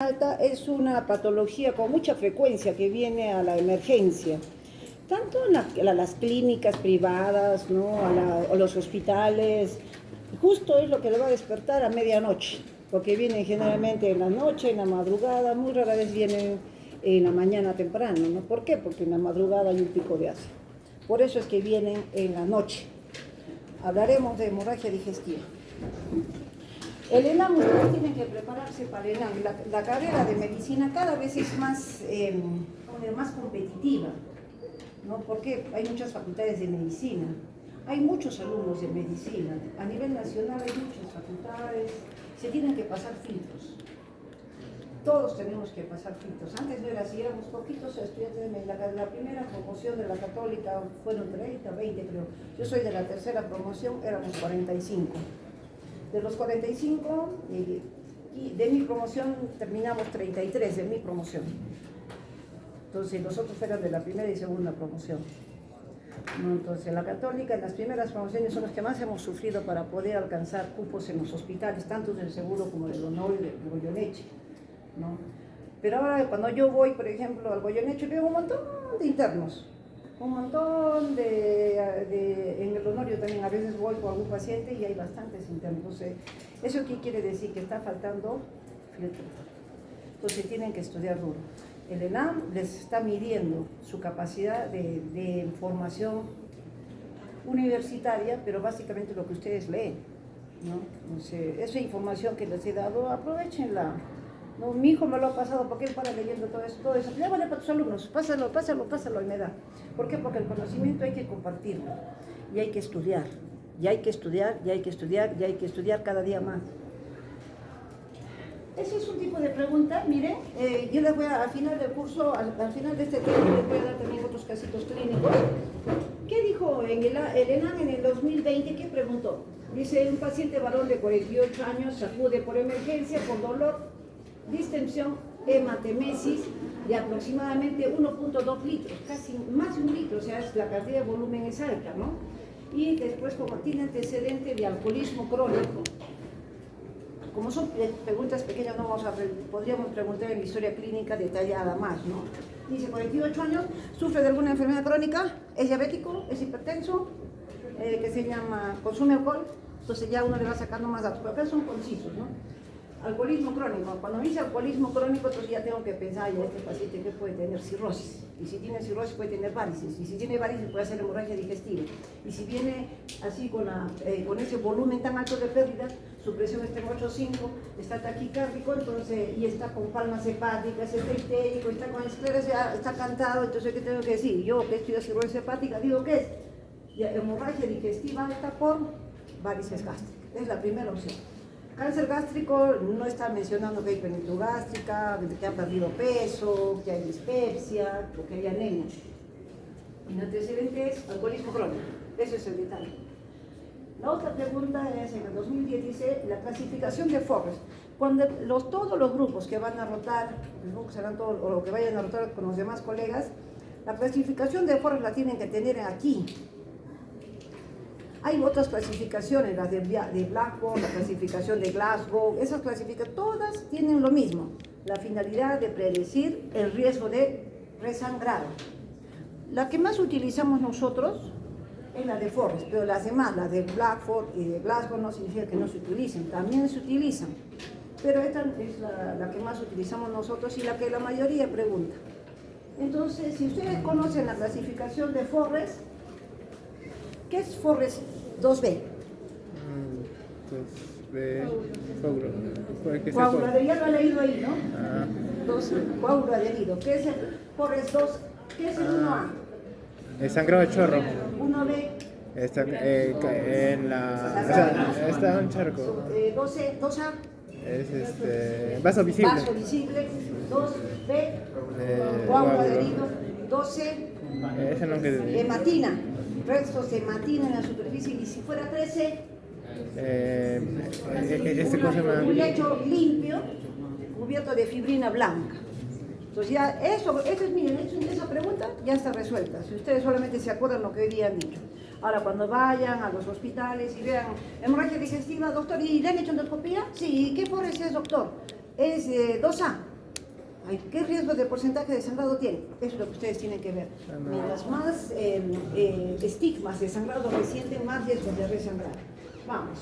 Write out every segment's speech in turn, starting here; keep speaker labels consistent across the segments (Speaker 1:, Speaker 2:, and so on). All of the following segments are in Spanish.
Speaker 1: alta es una patología con mucha frecuencia que viene a la emergencia, tanto en las clínicas privadas, ¿no? A los hospitales. Justo es lo que le va a despertar a medianoche, porque vienen generalmente en la noche, en la madrugada, muy rara vez vienen en la mañana temprano, ¿no? ¿Por qué? Porque en la madrugada hay un pico de ácido. Por eso es que vienen en la noche. Hablaremos de hemorragia digestiva. El ENAM, ustedes tienen que prepararse para el ENAM. La carrera de medicina cada vez es más competitiva, ¿no? Porque hay muchas facultades de medicina, hay muchos alumnos de medicina, a nivel nacional hay muchas facultades, se tienen que pasar filtros. Todos tenemos que pasar filtros. Antes no era así, éramos poquitos estudiantes de medicina. La primera promoción de la Católica fueron 30, 20 creo. Yo soy de la tercera promoción, éramos 45. De los 45, y de mi promoción terminamos 33 de mi promoción. Entonces los otros eran de la primera y segunda promoción. Entonces la Católica en las primeras promociones son los que más hemos sufrido para poder alcanzar cupos en los hospitales, tanto del Seguro como del Honor y del Goyeneche, ¿no? Pero ahora cuando yo voy, por ejemplo, al Goyeneche, veo un montón de internos. Un montón en el Honorio también a veces voy con algún paciente y hay bastantes internos. Entonces, ¿eso qué quiere decir? Que está faltando filtro. Entonces tienen que estudiar duro. El ENAM les está midiendo su capacidad de formación universitaria, pero básicamente lo que ustedes leen, ¿no? Entonces, esa información que les he dado, aprovechenla. No, mi hijo me lo ha pasado, porque él para leyendo todo eso. Ya vale para tus alumnos, pásalo y me da. ¿Por qué? Porque el conocimiento hay que compartirlo, y hay que estudiar, y hay que estudiar, y hay que estudiar, y hay que estudiar cada día más. Ese es un tipo de pregunta, miren, yo les voy al final del curso, al final de este tema, les voy a dar también otros casitos clínicos. ¿Qué dijo en el ENAM en el 2020? ¿Qué preguntó? Dice, un paciente varón de 48 años acude por emergencia con dolor, distensión, hematemesis de aproximadamente 1.2 litros, casi más de 1 litro, o sea, la cantidad de volumen es alta, ¿no? Y después, como tiene antecedente de alcoholismo crónico, como son preguntas pequeñas, podríamos preguntar en la historia clínica detallada más, ¿no? Dice, 48 años, sufre de alguna enfermedad crónica, es diabético, es hipertenso, que se llama, consume alcohol, entonces ya uno le va sacando más datos, pero acá son concisos, ¿no? Alcoholismo crónico. Cuando dice alcoholismo crónico, entonces ya tengo que pensar, ya este paciente que puede tener cirrosis. Y si tiene cirrosis puede tener varices. Y si tiene varices puede hacer hemorragia digestiva. Y si viene así con ese volumen tan alto de pérdida, su presión está en 8,5, está taquicárdico, entonces, y está con palmas hepáticas, está histérico, está con esclerosis, está cantado, entonces ¿qué tengo que decir? Yo que estudio cirrosis hepática, digo ¿qué es? Ya, hemorragia digestiva alta por varices gástricas. Es la primera opción. Cáncer gástrico no está mencionando que hay plenitud gástrica, que ha perdido peso, que hay dispepsia, o que hay anemia. El antecedente es alcoholismo crónico. Ese es el detalle. La otra pregunta es, en el 2016, la clasificación de Forrest. Cuando todos los grupos que van a rotar, serán todos, o que vayan a rotar con los demás colegas, la clasificación de Forrest la tienen que tener aquí. Hay otras clasificaciones, las de Blackboard, la clasificación de Glasgow, esas clasificaciones, todas tienen lo mismo, la finalidad de predecir el riesgo de resangrado. La que más utilizamos nosotros es la de Forrest, pero las demás, las de Blackboard y de Glasgow, no significa que no se utilicen, también se utilizan. Pero esta es la que más utilizamos nosotros y la que la mayoría pregunta. Entonces, si ustedes conocen la clasificación de Forrest, ¿qué es Forrest 2B?
Speaker 2: 2B,
Speaker 1: coagulado, ya lo ha leído ahí, ¿no?
Speaker 2: Ah.
Speaker 1: Coágulo adherido. ¿Qué es el Forrest 2? ¿Qué es el 1A?
Speaker 2: El sangrado de chorro.
Speaker 1: 1B.
Speaker 2: Está en está un charco.
Speaker 1: 2A.
Speaker 2: Es vaso visible.
Speaker 1: Vaso visible. 2B. Coágulo adherido. 12.
Speaker 2: Ese no queda.
Speaker 1: Hematina. Restos de hematina en la superficie. Y si fuera 13. Un lecho limpio cubierto de fibrina blanca. Entonces ya miren, esa pregunta ya está resuelta. Si ustedes solamente se acuerdan lo que hoy día han dicho. Ahora, cuando vayan a los hospitales y vean hemorragia digestiva, doctor, ¿y le han hecho endoscopía? Sí, ¿qué Forrest es, doctor? Es 2A. ¿Qué riesgo de porcentaje de sangrado tiene? Eso es lo que ustedes tienen que ver. Mientras más estigmas de sangrado reciente, más riesgo de resangrar. Vamos.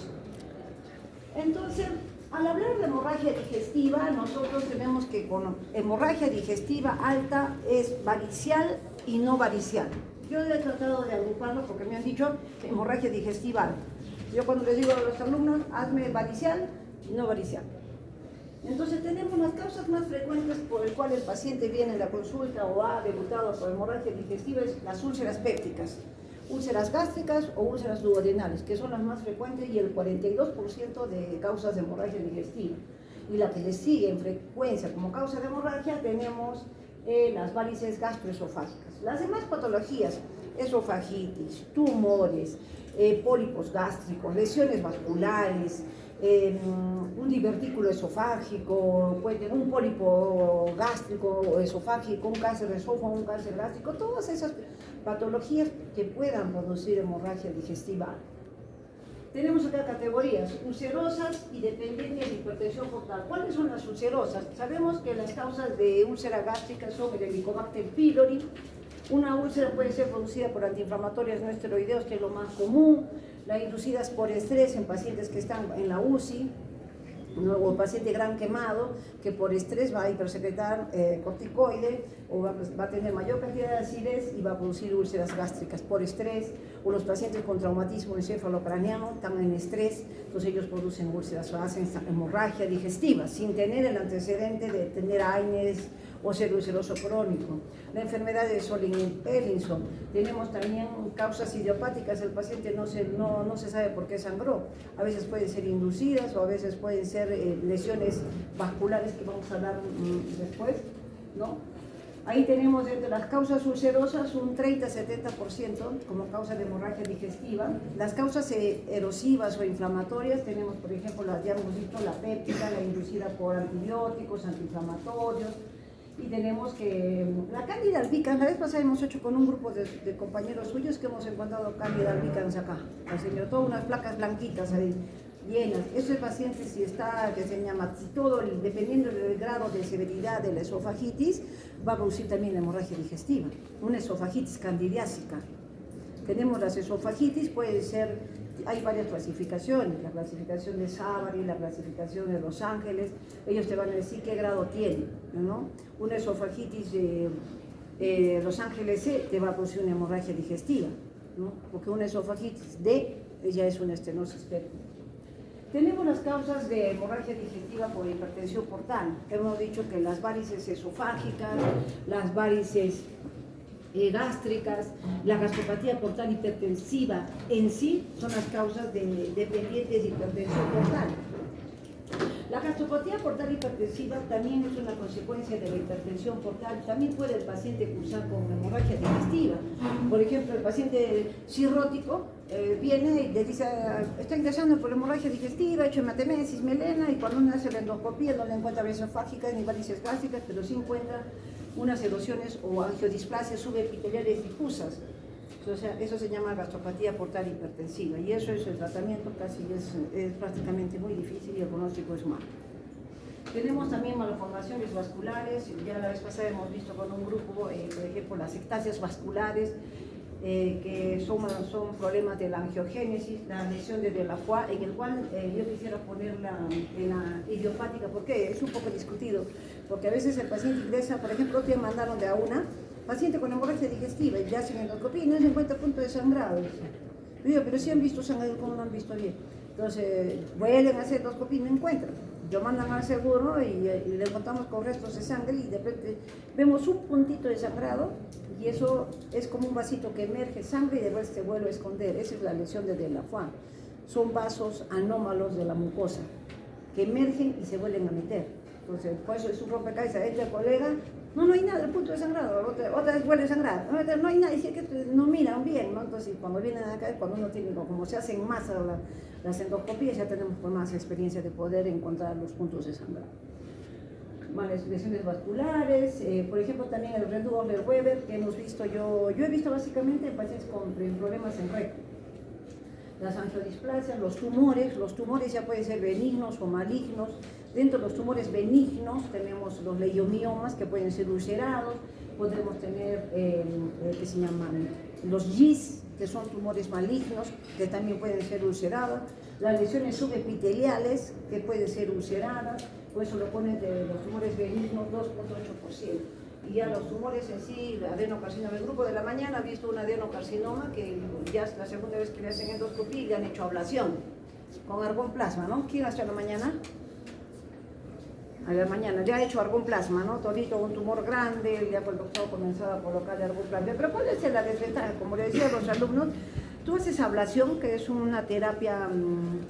Speaker 1: Entonces, al hablar de hemorragia digestiva, nosotros tenemos que con hemorragia digestiva alta es varicial y no varicial. Yo he tratado de agruparlo porque me han dicho hemorragia digestiva alta. Yo cuando les digo a los alumnos, hazme varicial y no varicial. Entonces tenemos las causas más frecuentes por las cuales el paciente viene en la consulta o ha debutado por hemorragia digestiva es las úlceras pépticas, úlceras gástricas o úlceras duodenales, que son las más frecuentes y el 42% de causas de hemorragia digestiva. Y la que le sigue en frecuencia como causa de hemorragia tenemos las varices gastroesofágicas. Las demás patologías, esofagitis, tumores, pólipos gástricos, lesiones vasculares, un divertículo esofágico, puede tener un pólipo gástrico o esofágico, un cáncer de esófago, un cáncer gástrico, todas esas patologías que puedan producir hemorragia digestiva. Tenemos acá categorías, ulcerosas y dependientes de hipertensión portal. ¿Cuáles son las ulcerosas? Sabemos que las causas de úlcera gástrica son el Helicobacter pylori. Una úlcera puede ser producida por antiinflamatorios no esteroideos, que es lo más común, las inducidas por estrés en pacientes que están en la UCI, o paciente gran quemado, que por estrés va a hipersecretar corticoide, o va a tener mayor cantidad de acidez y va a producir úlceras gástricas por estrés, o los pacientes con traumatismo encefalocraniano están en estrés, entonces ellos producen úlceras o hacen hemorragia digestiva, sin tener el antecedente de tener AINES o ser ulceroso crónico. La enfermedad de Solingen-Ellinson, tenemos también causas idiopáticas, el paciente no se sabe por qué sangró, a veces pueden ser inducidas o a veces pueden ser lesiones vasculares que vamos a hablar después, ¿no? Ahí tenemos entre las causas ulcerosas un 30-70% como causa de hemorragia digestiva. Las causas erosivas o inflamatorias tenemos, por ejemplo, ya hemos visto la péptica, la inducida por antibióticos, antiinflamatorios. Y tenemos que la Candida albicans, la vez pasada hemos hecho con un grupo de compañeros suyos que hemos encontrado Candida albicans acá. Enseñó todas unas placas blanquitas ahí, llenas. Ese paciente si está, que se llama Citodoli, dependiendo del grado de severidad de la esofagitis, va a producir también la hemorragia digestiva, una esofagitis candidiásica. Tenemos las esofagitis, puede ser, hay varias clasificaciones, la clasificación de Savary, la clasificación de Los Ángeles, ellos te van a decir qué grado tiene, ¿no? Una esofagitis de Los Ángeles C te va a producir una hemorragia digestiva, ¿no? Porque una esofagitis D ya es una estenosis péptica. Tenemos las causas de hemorragia digestiva por hipertensión portal. Hemos dicho que las varices esofágicas, las varices gástricas, la gastropatía portal hipertensiva en sí son las causas dependientes de hipertensión portal. La gastropatía portal hipertensiva también es una consecuencia de la hipertensión portal. También puede el paciente cursar con hemorragia digestiva. Por ejemplo, el paciente cirrótico viene y le dice, está ingresando por hemorragia digestiva, ha hecho hematemesis, melena, y cuando uno hace la endoscopía no le encuentra varices esofágicas ni varices gástricas, pero sí encuentra unas erosiones o angiodisplasias subepiteliales difusas. O sea, eso se llama gastropatía portal hipertensiva, y eso es el tratamiento, casi es prácticamente muy difícil y el pronóstico es malo. Tenemos también malformaciones vasculares, ya la vez pasada hemos visto con un grupo, por ejemplo, las ectasias vasculares, que son problemas de la angiogénesis, la lesión de Delafoy, en el cual yo quisiera ponerla en la idiopática, porque es un poco discutido, porque a veces el paciente ingresa, por ejemplo, otro día mandaron de a una paciente con hemorragia digestiva y ya hacen endoscopía y no se encuentra punto de sangrado. Yo digo, pero si han visto sangrado, ¿cómo no han visto bien? Entonces, vuelven a hacer endoscopía y no encuentran. Lo mandan al seguro y le encontramos con restos de sangre y de repente vemos un puntito de sangrado y eso es como un vasito que emerge sangre y después se vuelve a esconder. Esa es la lesión de Delafoy. Son vasos anómalos de la mucosa que emergen y se vuelven a meter. Entonces, por eso es un rompecabezas. Entra el colega, no hay nada, el punto de sangrado, otra vez vuelve a sangrar, no hay nada, dice que no miran bien, ¿no? Entonces, cuando vienen acá, cuando uno tiene, como se hacen más las endoscopías, ya tenemos pues más experiencia de poder encontrar los puntos de sangrado. Malas lesiones vasculares, por ejemplo, también el Redu-Weber, que hemos visto, yo he visto básicamente en pacientes con problemas en recto. Las angiodisplasias, los tumores ya pueden ser benignos o malignos, Dentro de los tumores benignos tenemos los leiomiomas que pueden ser ulcerados, podemos tener que se llaman los GIS, que son tumores malignos que también pueden ser ulcerados, las lesiones subepiteliales que pueden ser ulceradas, por eso lo ponen de los tumores benignos 2,8%. Y ya los tumores en sí, el adenocarcinoma, el grupo de la mañana ha visto un adenocarcinoma que ya es la segunda vez que le hacen endoscopía y le han hecho ablación con argón plasma, ¿no? ¿Quién hace a la mañana? A la mañana, ya ha hecho argón plasma, ¿no? Todito un tumor grande, ya el doctor ha comenzado a colocarle argón plasma. Pero ¿cuál es la desventaja? Como le decía a los alumnos, tú haces ablación, que es una terapia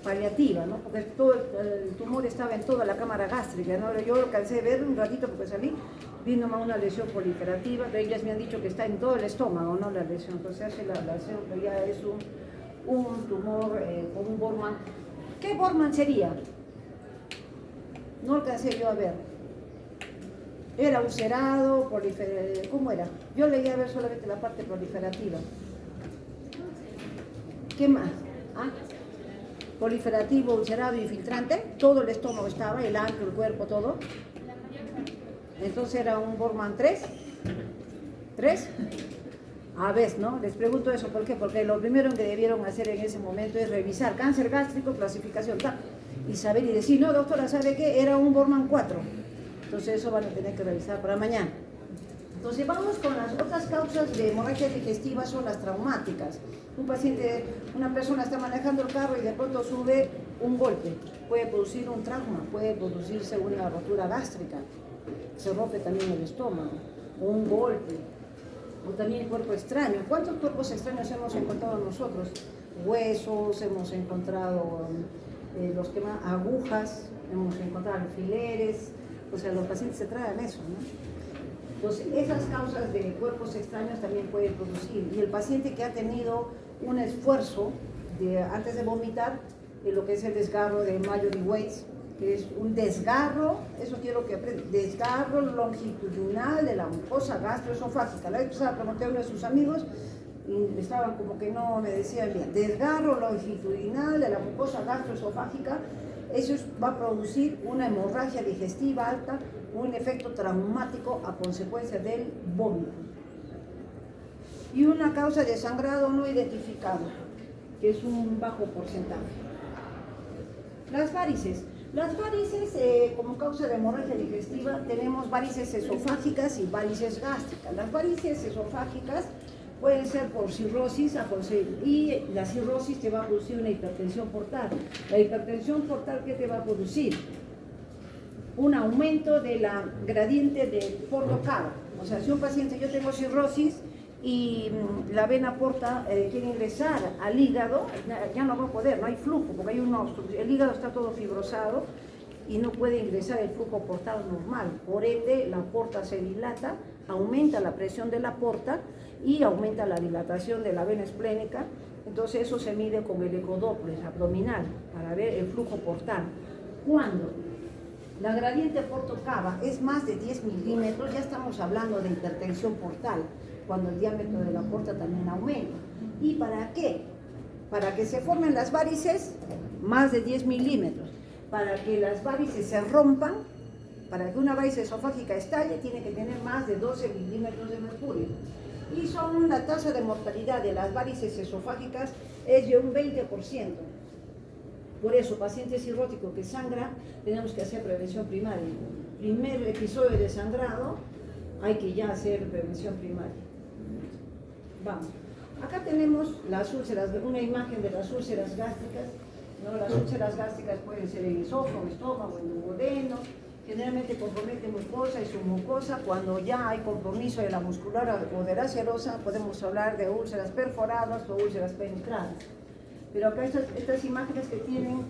Speaker 1: paliativa, ¿no? Porque todo el tumor estaba en toda la cámara gástrica, ¿no? Yo lo alcancé a ver un ratito porque salí, vino más una lesión proliferativa, de ellas me han dicho que está en todo el estómago, ¿no? La lesión, entonces hace la ablación, pero ya es un tumor con un Bormann. ¿Qué Bormann sería? No alcancé yo a ver. Era ulcerado, ¿cómo era? Yo leí a ver solamente la parte proliferativa. ¿Qué más? ¿Ah? Proliferativo, ulcerado, infiltrante. Todo el estómago estaba, el ano, el cuerpo, todo. Entonces era un Bormann 3. ¿3? A ver, ¿no? Les pregunto eso, ¿por qué? Porque lo primero que debieron hacer en ese momento es revisar cáncer gástrico, clasificación tal, y saber y decir, no, doctora, ¿sabe qué? Era un Bormann 4. Entonces eso van a tener que revisar para mañana. Entonces vamos con las otras causas de hemorragia digestiva, son las traumáticas. Un paciente, una persona está manejando el carro y de pronto sube un golpe. Puede producir un trauma, puede producirse una rotura gástrica, se rompe también el estómago, un golpe, o también cuerpo extraño. ¿Cuántos cuerpos extraños hemos encontrado nosotros? Huesos, hemos encontrado los que más, agujas, hemos encontrado alfileres, o sea, los pacientes se traen eso, ¿no? Entonces, esas causas de cuerpos extraños también pueden producir. Y el paciente que ha tenido un esfuerzo antes de vomitar, lo que es el desgarro de Mallory Weiss, que es un desgarro, eso quiero que aprendan, desgarro longitudinal de la mucosa gastroesofágica. La vez pasada pregunté a uno de sus amigos y estaban como que no me decían bien. Desgarro longitudinal de la mucosa gastroesofágica, eso va a producir una hemorragia digestiva alta, un efecto traumático a consecuencia del vómito. Y una causa de sangrado no identificado, que es un bajo porcentaje. Las varices. Las varices, como causa de hemorragia digestiva, tenemos varices esofágicas y varices gástricas. Las varices esofágicas pueden ser por cirrosis, y la cirrosis te va a producir una hipertensión portal. La hipertensión portal, ¿qué te va a producir? Un aumento de la gradiente del porto cava. O sea, si un paciente, yo tengo cirrosis y la vena porta quiere ingresar al hígado, ya no va a poder, no hay flujo, porque hay el hígado está todo fibrosado y no puede ingresar el flujo portal normal. Por ende, la porta se dilata, aumenta la presión de la porta y aumenta la dilatación de la vena esplénica. Entonces eso se mide con el ecodoppler abdominal para ver el flujo portal. Cuando la gradiente porto-cava es más de 10 milímetros, ya estamos hablando de hipertensión portal, cuando el diámetro de la porta también aumenta. ¿Y para qué? Para que se formen las varices, más de 10 milímetros. Para que las varices se rompan, para que una varice esofágica estalle, tiene que tener más de 12 milímetros de mercurio. Y la tasa de mortalidad de las varices esofágicas es de un 20%. Por eso, pacientes cirróticos que sangran, tenemos que hacer prevención primaria. Primer episodio de sangrado, hay que ya hacer prevención primaria. Vamos. Acá tenemos las úlceras, una imagen de las úlceras gástricas, ¿no? Las úlceras gástricas pueden ser en esófago, estómago, en duodeno. Generalmente compromete mucosa y submucosa. Cuando ya hay compromiso de la muscular o de la serosa, podemos hablar de úlceras perforadas o úlceras penetrales. Pero acá estas imágenes que tienen,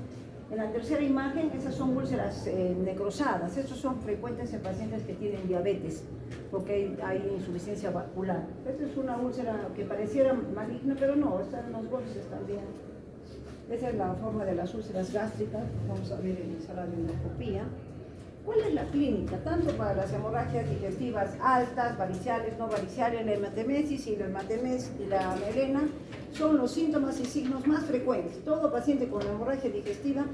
Speaker 1: en la tercera imagen, esas son úlceras necrosadas. Estos son frecuentes en pacientes que tienen diabetes, porque hay insuficiencia vascular. Esta es una úlcera que pareciera maligna, pero no, están en los bolsos también. Esa es la forma de las úlceras gástricas. Vamos a ver en la sala de endoscopía. ¿Cuál es la clínica? Tanto para las hemorragias digestivas altas, variciales, no variciales, la hematemesis y la melena son los síntomas y signos más frecuentes. Todo paciente con hemorragia digestiva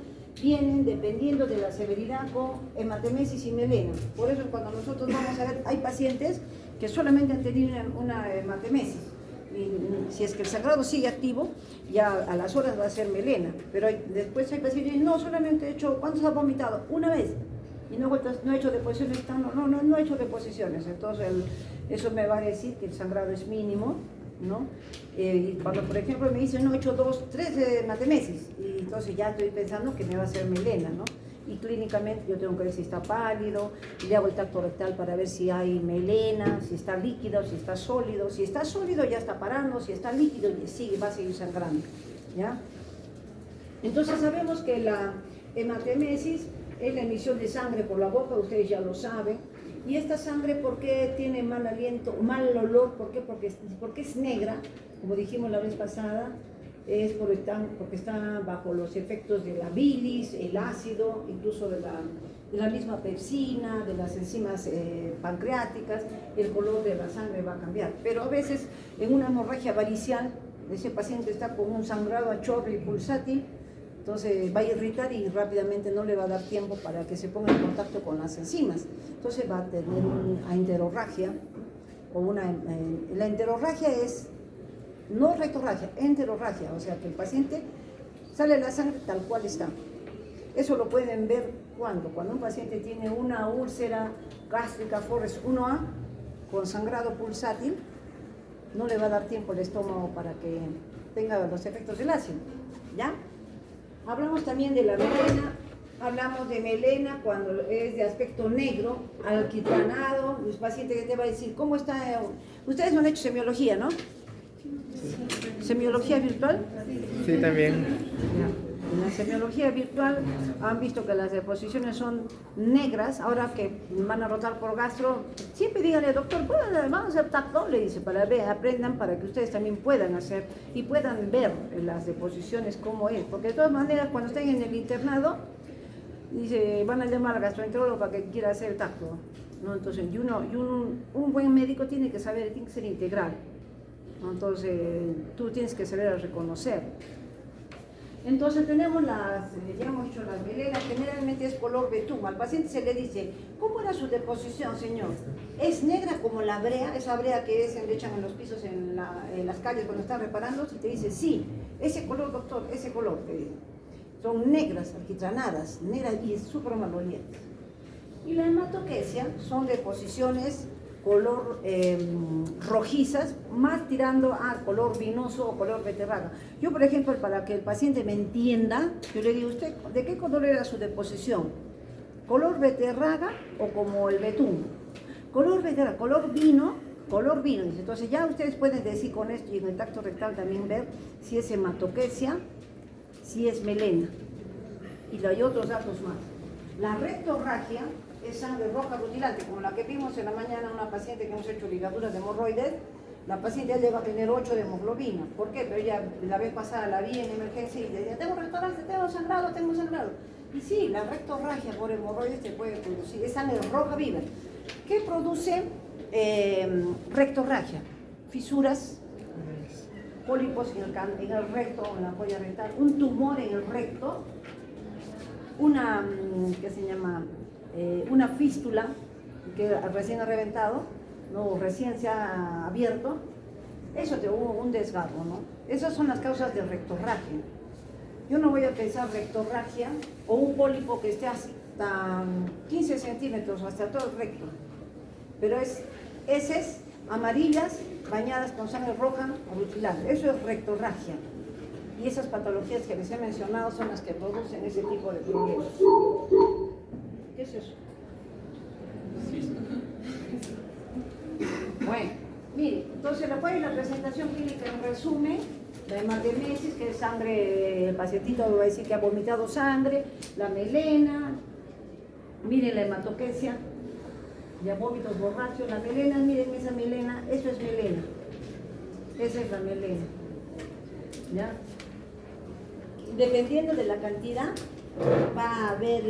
Speaker 1: vienen dependiendo de la severidad con hematemesis y melena. Por eso cuando nosotros vamos a ver, hay pacientes que solamente han tenido una hematemesis. Y si es que el sangrado sigue activo, ya a las horas va a ser melena. Pero después hay pacientes que no, solamente he hecho, ¿cuántos ha vomitado? Una vez. Y no he hecho deposiciones, no he hecho deposiciones. Entonces eso me va a decir que el sangrado es mínimo, ¿no? Y cuando por ejemplo me dicen, no, he hecho 2, 3 hematemesis, y entonces ya estoy pensando que me va a ser melena, ¿no? Y clínicamente yo tengo que ver si está pálido, le hago el tacto rectal para ver si hay melena, si está líquido, si está sólido. Si está sólido ya está parando, si está líquido va a seguir sangrando, ¿ya? Entonces sabemos que la hematemesis es la emisión de sangre por la boca, ustedes ya lo saben. Y esta sangre, ¿por qué tiene mal aliento, mal olor? ¿Por qué? Porque es negra, como dijimos la vez pasada. Es porque está bajo los efectos de la bilis, el ácido, incluso de la misma pepsina, de las enzimas pancreáticas, el color de la sangre va a cambiar. Pero a veces en una hemorragia varicial, ese paciente está con un sangrado a chorro y pulsátil, entonces va a irritar y rápidamente no le va a dar tiempo para que se ponga en contacto con las enzimas. Entonces va a tener una enterorragia, la enterorragia es no rectorragia, enterorragia, o sea que el paciente sale la sangre tal cual está. Eso lo pueden ver cuando un paciente tiene una úlcera gástrica Forres 1A con sangrado pulsátil, no le va a dar tiempo al estómago para que tenga los efectos del ácido, ¿ya? Hablamos también de la melena, hablamos de melena cuando es de aspecto negro, alquitranado, el paciente que te va a decir, ¿cómo está? Ustedes no han hecho semiología, ¿no? ¿Semiología virtual?
Speaker 2: Sí, también.
Speaker 1: En la semiología virtual han visto que las deposiciones son negras. Ahora que van a rotar por gastro, siempre díganle, doctor, vamos a hacer tacto, le dice, para ver, aprendan para que ustedes también puedan hacer y puedan ver las deposiciones cómo es. Porque de todas maneras, cuando estén en el internado, dice, van a llamar al gastroenterólogo para que quiera hacer tacto, ¿no? Entonces, un buen médico tiene que saber, tiene que ser integral. Entonces, tú tienes que saber reconocer. Entonces, tenemos ya hemos dicho, las melenas, generalmente es color betún. Al paciente se le dice, ¿cómo era su deposición, señor? ¿Es negra como la brea? Esa brea que le echan en los pisos, en las calles cuando están reparando. Si te dice, sí, ese color, doctor, ese color. Son negras, alquitranadas, negras y súper malolientes. Y la hematoquesia son deposiciones color rojizas, más tirando a color vinoso o color beterraga. Yo, por ejemplo, para que el paciente me entienda, yo le digo, ¿usted de qué color era su deposición? ¿Color beterraga o como el betún? Color beterraga, color vino. Dice. Entonces ya ustedes pueden decir con esto y en el tacto rectal también ver si es hematoquesia, si es melena. Y hay otros datos más. La rectorragia es sangre roja rutilante, como la que vimos en la mañana, una paciente que hemos hecho ligaduras de hemorroides. La paciente ya llega a tener 8 de hemoglobina. ¿Por qué? Pero ella la vez pasada la vi en emergencia y decía, tengo rectorragia, tengo sangrado. Y sí, la rectorragia por hemorroides se puede producir, es sangre roja viva. ¿Qué produce rectorragia? Fisuras, pólipos en el recto o en la ampolla rectal, un tumor en el recto, una fístula que recién ha reventado, no, recién se ha abierto, eso te hubo un desgarro, ¿no? Esas son las causas de rectorragia. Yo no voy a pensar rectorragia o un pólipo que esté hasta 15 centímetros, hasta todo el recto, pero es heces amarillas bañadas con sangre roja o rutilante, eso es rectorragia. Y esas patologías que les he mencionado son las que producen ese tipo de problemas. ¿Qué es eso? Bueno, mire, entonces la presentación clínica en resumen, la hematemesis, que es sangre, el pacientito va a decir que ha vomitado sangre, la melena, miren la hematoquesia, ya vómitos borrachos, la melena, miren esa melena, eso es melena, esa es la melena, ¿ya? Dependiendo de la cantidad, va a haber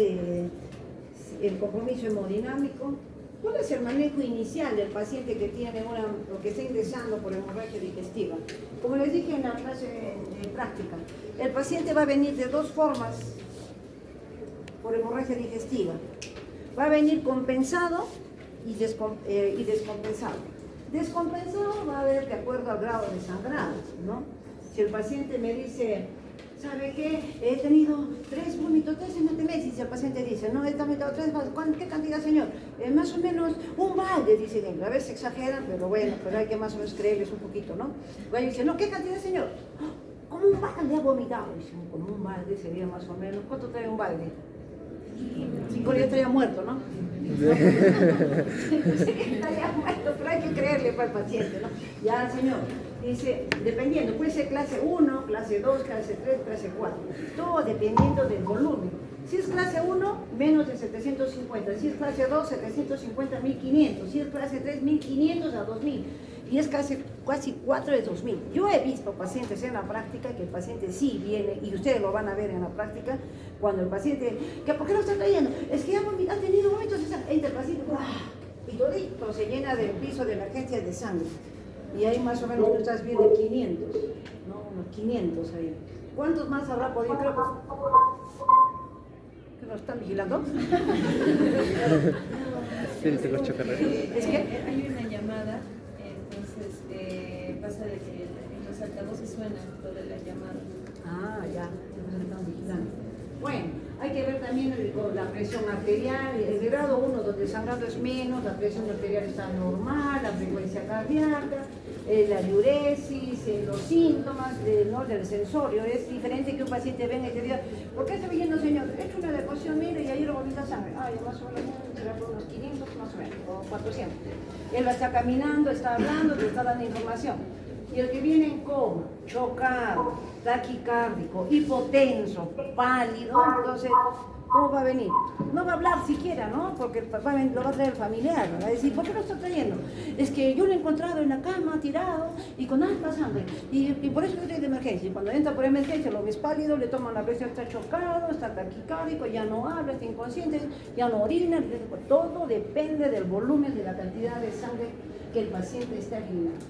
Speaker 1: el compromiso hemodinámico. ¿Cuál es el manejo inicial del paciente que tiene o que está ingresando por hemorragia digestiva? Como les dije en la clase de práctica, el paciente va a venir de dos formas. por hemorragia digestiva. Va a venir compensado y descompensado. Descompensado va a haber de acuerdo al grado de sangrado, ¿no? Si el paciente me dice, ¿sabe qué? He tenido 3 vómitos, 3 hematemesis. Si el paciente dice, no, he vomitado 3 vasos. ¿Qué cantidad, señor? Más o menos un balde, dice él. A veces exageran, pero bueno, pero hay que más o menos creerles un poquito, ¿no? Luego dice, no, ¿qué cantidad, señor? Como un balde ha vomitado. Dice, como un balde sería más o menos. ¿Cuánto trae un balde? 5 días estaría muerto, ¿no? Estaría muerto, pero hay que creerle para el paciente, ¿no? Ya, señor. Dice, dependiendo, puede ser clase 1, clase 2, clase 3, clase 4. Todo dependiendo del volumen. Si es clase 1, menos de 750. Si es clase 2, 750, 1500. Si es clase 3, 1500 a 2000. Y es casi 4 de 2000. Yo he visto pacientes en la práctica que el paciente sí viene, y ustedes lo van a ver en la práctica, cuando el paciente, ¿por qué lo está trayendo? Es que ha tenido momentos, entra el paciente, y todito se llena del piso de emergencia de sangre. Y ahí más o menos tú estás viendo 500, ¿no? Unos 500 ahí. ¿Cuántos más habrá podido? Creo que nos están vigilando.
Speaker 2: Espíritu los chocarreros.
Speaker 1: ¿Es que?
Speaker 3: Hay una llamada, entonces pasa de que en los altavoces suena toda la llamada.
Speaker 1: Ah, ya, nos están vigilando. Bueno, hay que ver también la presión arterial, el grado 1 donde el sangrado es menos, la presión arterial está normal, la frecuencia cardíaca, la diuresis, los síntomas del sensorio. Es diferente que un paciente venga y te diga, ¿por qué está viniendo, señor? He hecho una deposición, mire, y ayer vomita sangre. Ay, más o menos, será por unos 500 más o menos, o 400. Él va a estar caminando, está hablando, te está dando información. Y el que viene en coma, chocado, taquicárdico, hipotenso, pálido, entonces, ¿cómo va a venir? No va a hablar siquiera, ¿no? Porque lo va a traer el familiar, va a decir, ¿por qué lo está trayendo? Es que yo lo he encontrado en la cama, tirado, y con alta sangre, y por eso estoy de emergencia. Y cuando entra por emergencia, lo ves pálido, le toman la presión, está chocado, está taquicárdico, ya no habla, está inconsciente, ya no orina, todo depende del volumen, de la cantidad de sangre que el paciente está eliminando.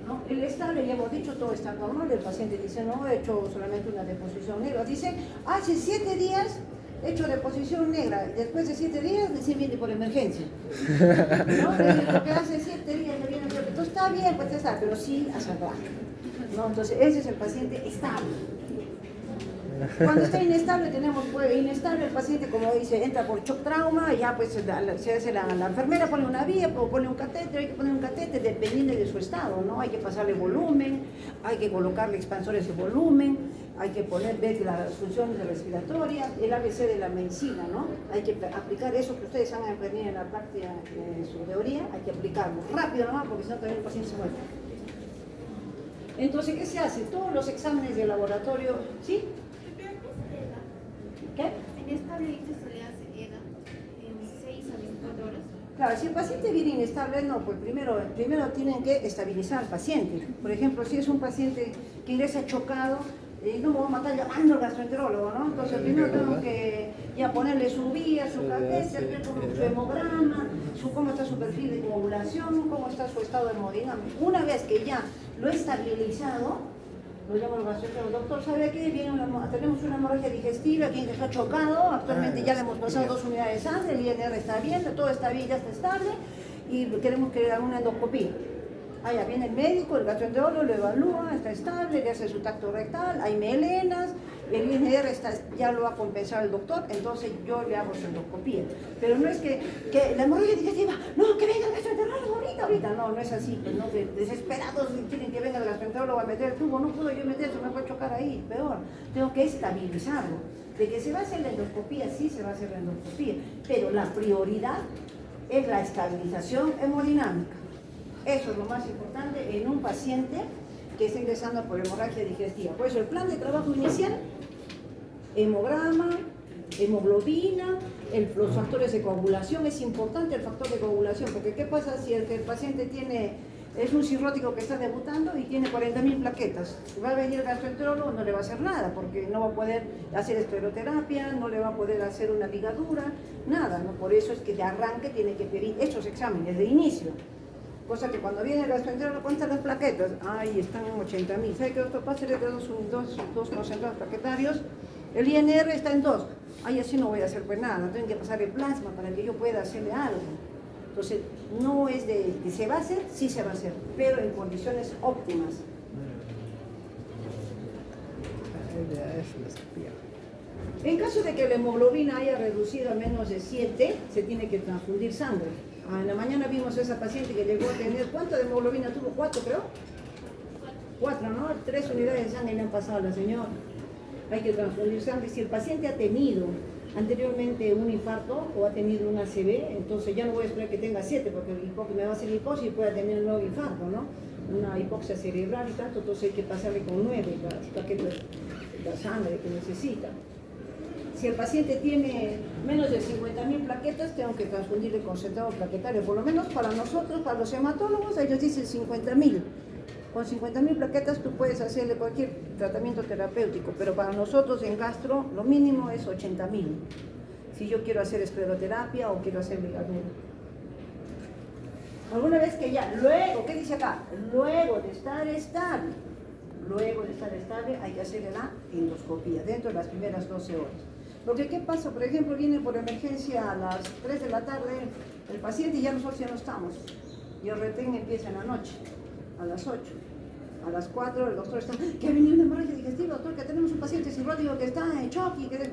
Speaker 1: ¿No? El estable, ya hemos dicho, todo está normal. El paciente dice, no, he hecho solamente una deposición negra. Dice, hace 7 días he hecho deposición negra. Después de 7 días, recién viene por emergencia. ¿No? Lo que hace 7 días le viene por... Entonces está bien, pues está, pero sí a salvar. ¿No? Entonces ese es el paciente estable. Cuando está inestable, tenemos inestable el paciente, como dice, entra por shock trauma, ya pues se hace la enfermera pone una vía, o pone un catéter, hay que poner un catéter dependiendo de su estado, ¿no? Hay que pasarle volumen, hay que colocarle expansores de volumen, hay que ver las funciones respiratorias, el ABC de la medicina, ¿no? Hay que aplicar eso que ustedes han aprendido en la práctica, en su teoría, hay que aplicarlo rápido nomás, porque si no también el paciente se muere. Entonces, ¿qué se hace? Todos los exámenes de laboratorio, ¿sí? ¿Qué?
Speaker 4: Inestable se le hace en 6 a 24 horas.
Speaker 1: Claro, si el paciente viene inestable, no, pues primero tienen que estabilizar al paciente. Por ejemplo, si es un paciente que ingresa chocado, no me voy a matar llamando al gastroenterólogo, ¿no? Entonces primero tengo que ya ponerle su vía, su catéter, ver su hemograma, cómo está su perfil de coagulación, cómo está su estado hemodinámico. Una vez que ya lo he estabilizado, lo llamo al gastroenterólogo, doctor, ¿sabe qué? Tenemos una hemorragia digestiva, quien está chocado, actualmente ya le hemos pasado 2 unidades de sangre, el INR está bien, todo está bien, ya está estable, y queremos que haga una endoscopía. Allá viene el médico, el gastroenterólogo lo evalúa, está estable, le hace su tacto rectal, hay melenas, el INR ya lo va a compensar el doctor, entonces yo le hago su endoscopía. Pero no es que la hemorragia digestiva, no, que venga el gastroenterólogo ahorita, no es así, pues no, desesperados quieren que venga el gastroenterólogo a meter el tubo, no puedo yo meter, se me puede chocar ahí, peor, tengo que estabilizarlo. De que se va a hacer la endoscopía, sí se va a hacer la endoscopía, pero la prioridad es la estabilización hemodinámica. Eso es lo más importante en un paciente que está ingresando por hemorragia digestiva. Por eso el plan de trabajo inicial, hemograma, hemoglobina, los factores de coagulación, es importante el factor de coagulación, porque ¿qué pasa si el paciente es un cirrótico que está debutando y tiene 40.000 plaquetas? Va a venir el gastroenterólogo, no le va a hacer nada, porque no va a poder hacer escleroterapia, no le va a poder hacer una ligadura, nada, ¿no? Por eso es que de arranque tiene que pedir estos exámenes de inicio. Cosa que cuando viene el gastroenterólogo, ¿cuántas las plaquetas? Ay, están en 80.000. ¿Sabe qué, doctor? Pásale de dos concentrados plaquetarios El INR está en 2. Ay, así no voy a hacer pues nada, tengo que pasar el plasma para que yo pueda hacerle algo. Entonces, no es de que se va a hacer, sí se va a hacer, pero en condiciones óptimas.
Speaker 2: Ya es una escopía.
Speaker 1: En caso de que la hemoglobina haya reducido a menos de 7, se tiene que transfundir sangre. En la mañana vimos a esa paciente que llegó a tener, ¿cuánto de hemoglobina tuvo? 4, creo. 4, ¿no? 3 unidades de sangre le han pasado a la señora. Hay que transfundir sangre. Si el paciente ha tenido anteriormente un infarto o ha tenido un ACV, entonces ya no voy a esperar que tenga 7, porque me va a hacer hipoxia y pueda tener un nuevo infarto, ¿no? Una hipoxia cerebral y tanto, entonces hay que pasarle con 9 la sangre que necesita. Si el paciente tiene menos de 50.000 plaquetas, tengo que transfundirle concentrado plaquetario. Por lo menos para nosotros, para los hematólogos, ellos dicen 50.000. Con 50.000 plaquetas tú puedes hacerle cualquier tratamiento terapéutico, pero para nosotros en gastro lo mínimo es 80.000. Si yo quiero hacer escleroterapia o quiero hacer ligadura. Alguna vez que ya, luego, ¿qué dice acá? Luego de estar estable, hay que hacerle la endoscopía dentro de las primeras 12 horas. Porque ¿qué pasa? Por ejemplo, viene por emergencia a las 3 de la tarde el paciente y ya nosotros ya no estamos. Y el retén empieza en la noche, a las 8. A las 4 el doctor está, que ha venido una hemorragia digestiva, doctor, que tenemos un paciente cirrótico que está en shock y que,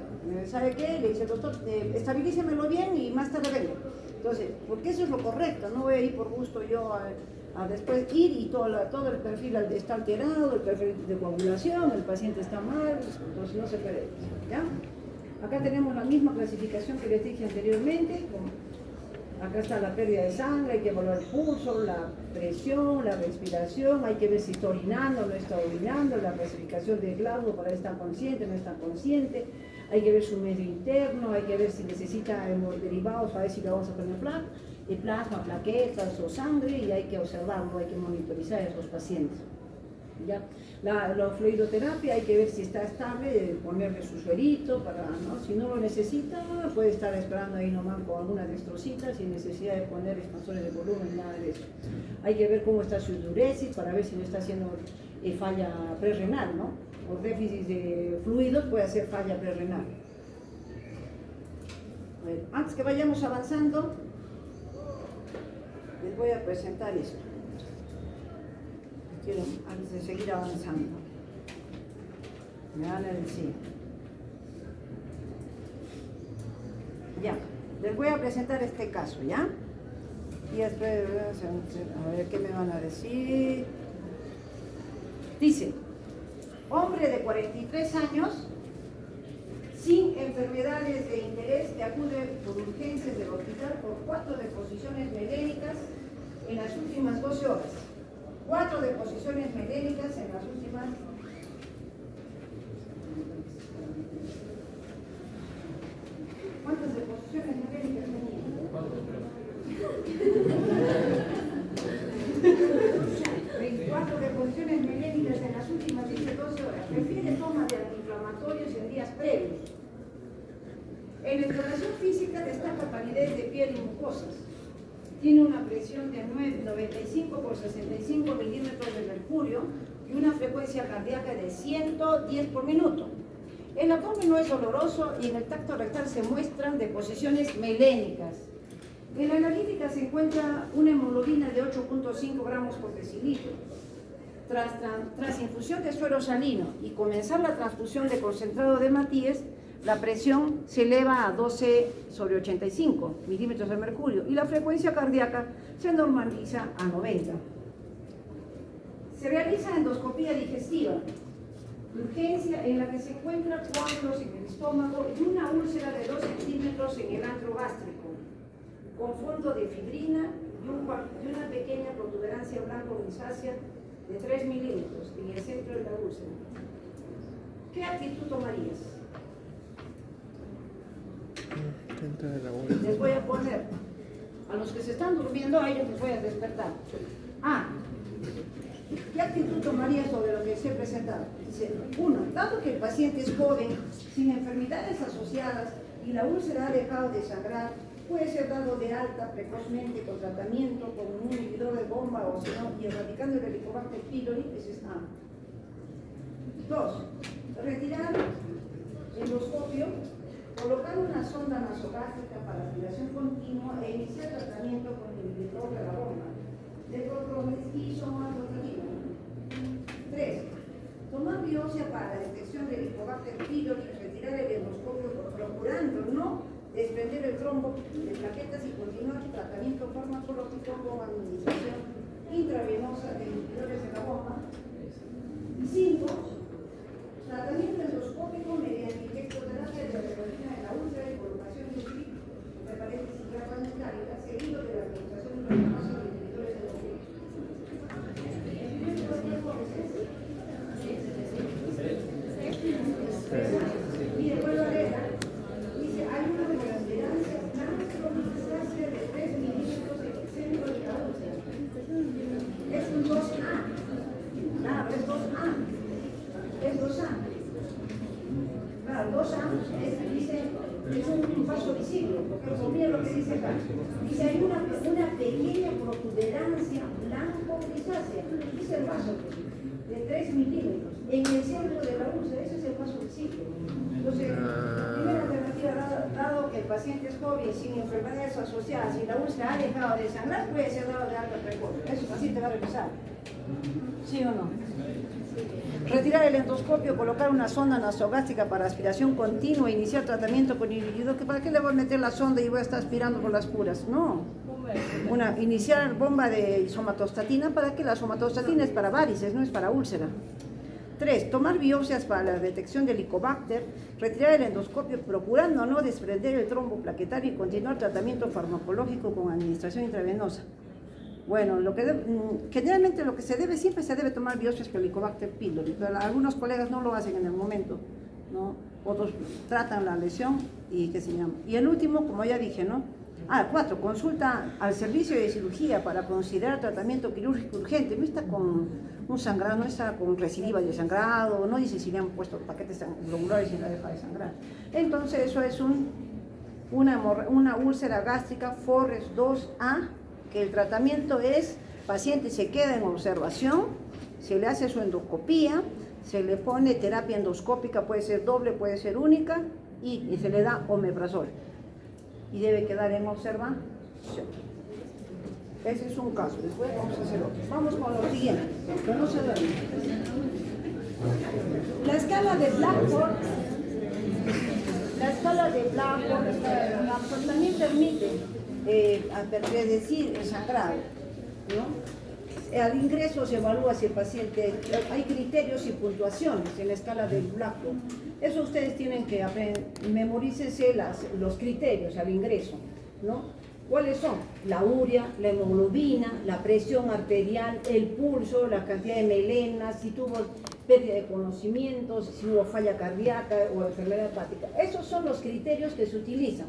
Speaker 1: ¿sabe qué? Le dice, doctor, estabilícemelo bien y más tarde vengo. Entonces, porque eso es lo correcto, no voy a ir por gusto yo a después ir y todo el perfil está alterado, el perfil de coagulación, el paciente está mal, entonces no se puede, ¿ya? Acá tenemos la misma clasificación que les dije anteriormente. Acá está la pérdida de sangre, hay que evaluar el pulso, la presión, la respiración, hay que ver si está orinando o no está orinando, la clasificación de glauco para ver si está consciente o no está consciente, hay que ver su medio interno, hay que ver si necesita hemoderivados para ver si le vamos a poner plasma, plaquetas o sangre, y hay que observarlo, hay que monitorizar a esos pacientes. ¿Ya? La fluidoterapia hay que ver si está estable, ponerle su suerito, ¿no? Si no lo necesita, puede estar esperando ahí nomás con alguna destrocita sin necesidad de poner expansores de volumen, nada de eso. Hay que ver cómo está su diuresis para ver si no está haciendo falla prerrenal, ¿no? O déficit de fluidos puede hacer falla prerrenal. Bueno, antes que vayamos avanzando, les voy a presentar esto. Quiero, antes de seguir avanzando, me van a decir, ya, les voy a presentar este caso, ¿ya? Y después, a ver qué me van a decir. Dice, hombre de 43 años, sin enfermedades de interés, que acude por urgencias del hospital por 4 deposiciones melénicas en las últimas 12 horas. 4 deposiciones melénicas en las últimas. ¿Cuántas deposiciones melénicas tenía? 24 deposiciones melénicas en las últimas 12 horas. Refiere toma de antiinflamatorios en días previos. En la exploración física destaca palidez de piel y mucosas. Tiene una presión de 95 por 65 milímetros de mercurio y una frecuencia cardíaca de 110 por minuto. El abdomen no es doloroso y en el tacto rectal se muestran deposiciones melénicas. En la analítica se encuentra una hemoglobina de 8.5 gramos por decilitro. Tras infusión de suero salino y comenzar la transfusión de concentrado de Matías, la presión se eleva a 12/85 milímetros de mercurio y la frecuencia cardíaca se normaliza a 90. Se realiza endoscopía digestiva, urgencia en la que se encuentra coágulos en el estómago y una úlcera de 2 centímetros en el antro gástrico, con fondo de fibrina y una pequeña protuberancia blanco-grisácea de 3 milímetros en el centro de la úlcera. ¿Qué actitud tomarías? Les voy a poner, a los que se están durmiendo, a ellos les voy a despertar. ¿Qué actitud tomaría sobre lo que se ha presentado? Dice, 1. Dado que el paciente es joven, sin enfermedades asociadas y la úlcera ha dejado de sangrar, puede ser dado de alta precozmente con tratamiento con un inhibidor de bomba o si no, y erradicando el Helicobacter pylori, ese es A. 2. Retirar endoscopio, colocar una sonda nasogástrica para aspiración continua e iniciar tratamiento con inhibidor de la bomba de protones y somatostatina. 3. Tomar biopsia para la detección del Helicobacter pylori y retirar el endoscopio procurando no desprender el trombo de plaquetas y continuar el tratamiento farmacológico con administración intravenosa de inhibidores de la bomba. 5. Tratamiento endoscópico mediante inyectoterapia de adrenalina en la úlcera y colocación de un clip de paréntesis grapa metálica seguido de la administración intravenosa de inhibidores de la bomba. Mire, vuelvo a leer. Dice, hay una proliferancia transcronizácea de 3 milímetros en el centro de la úlcera. Es un 2A. Claro, es 2A. Es 2A. Claro, 2A es un paso visible, porque mira lo que dice acá. Dice, hay una pequeña protuberancia blanco-grisácea. Dice el vaso de 3 milímetros en el centro de la úlcera. Ese es el paso visible. Entonces, la primera alternativa, dado que el paciente es joven, sin enfermedades asociadas y la úlcera ha dejado de sangrar, puede ser dado de alta precoz. Eso así te va a revisar. ¿Sí o no? Retirar el endoscopio, colocar una sonda nasogástrica para aspiración continua, iniciar tratamiento con inhibidor. ¿Para qué le voy a meter la sonda y voy a estar aspirando por las puras? No. Iniciar bomba de somatostatina. ¿Para qué? La somatostatina es para varices, no es para úlcera. 3. Tomar biopsias para la detección del Helicobacter, retirar el endoscopio procurando no desprender el trombo plaquetario y continuar tratamiento farmacológico con administración intravenosa. Bueno, generalmente lo que siempre se debe tomar biopsias por Helicobacter pylori, pero algunos colegas no lo hacen en el momento, ¿no? Otros tratan la lesión y qué se llama. Y el último, como ya dije, ¿no? 4. Consulta al servicio de cirugía para considerar tratamiento quirúrgico urgente. No está con un sangrado, no está con recidiva de sangrado, no dice si le han puesto paquetes globulares y la deja de sangrar. Entonces eso es una úlcera gástrica Forres 2A, que el tratamiento es, paciente se queda en observación, se le hace su endoscopía, se le pone terapia endoscópica, puede ser doble, puede ser única, y se le da omeprazol. Y debe quedar en observación. Ese es un caso. Después vamos a hacer otro. Vamos con lo siguiente. Pero no se duerme. La escala de Blackford. La escala de Blackford también permite predecir el sangrado, ¿no? Al ingreso se evalúa si el paciente, hay criterios y puntuaciones en la escala de Blackford. Eso ustedes tienen que memorícense los criterios al ingreso, ¿no? ¿Cuáles son? La urea, la hemoglobina, la presión arterial, el pulso, la cantidad de melenas, si tuvo pérdida de conocimientos, si hubo falla cardíaca o enfermedad hepática. Esos son los criterios que se utilizan.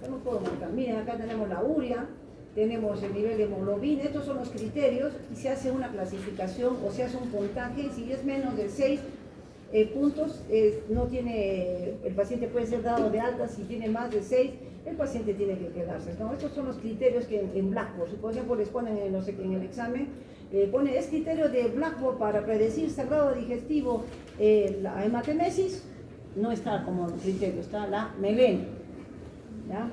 Speaker 1: Yo no puedo marcar. Miren, acá tenemos la urea, tenemos el nivel de hemoglobina, estos son los criterios y se hace una clasificación o se hace un puntaje. Si es menos de 6 puntos, el paciente puede ser dado de alta. Si tiene más de 6, el paciente tiene que quedarse, ¿no? Estos son los criterios que en Blackboard, si por ejemplo les ponen en el examen, es criterio de Blackboard para predecir sangrado digestivo, la hematemesis, no está como criterio, está la melena, ¿ya?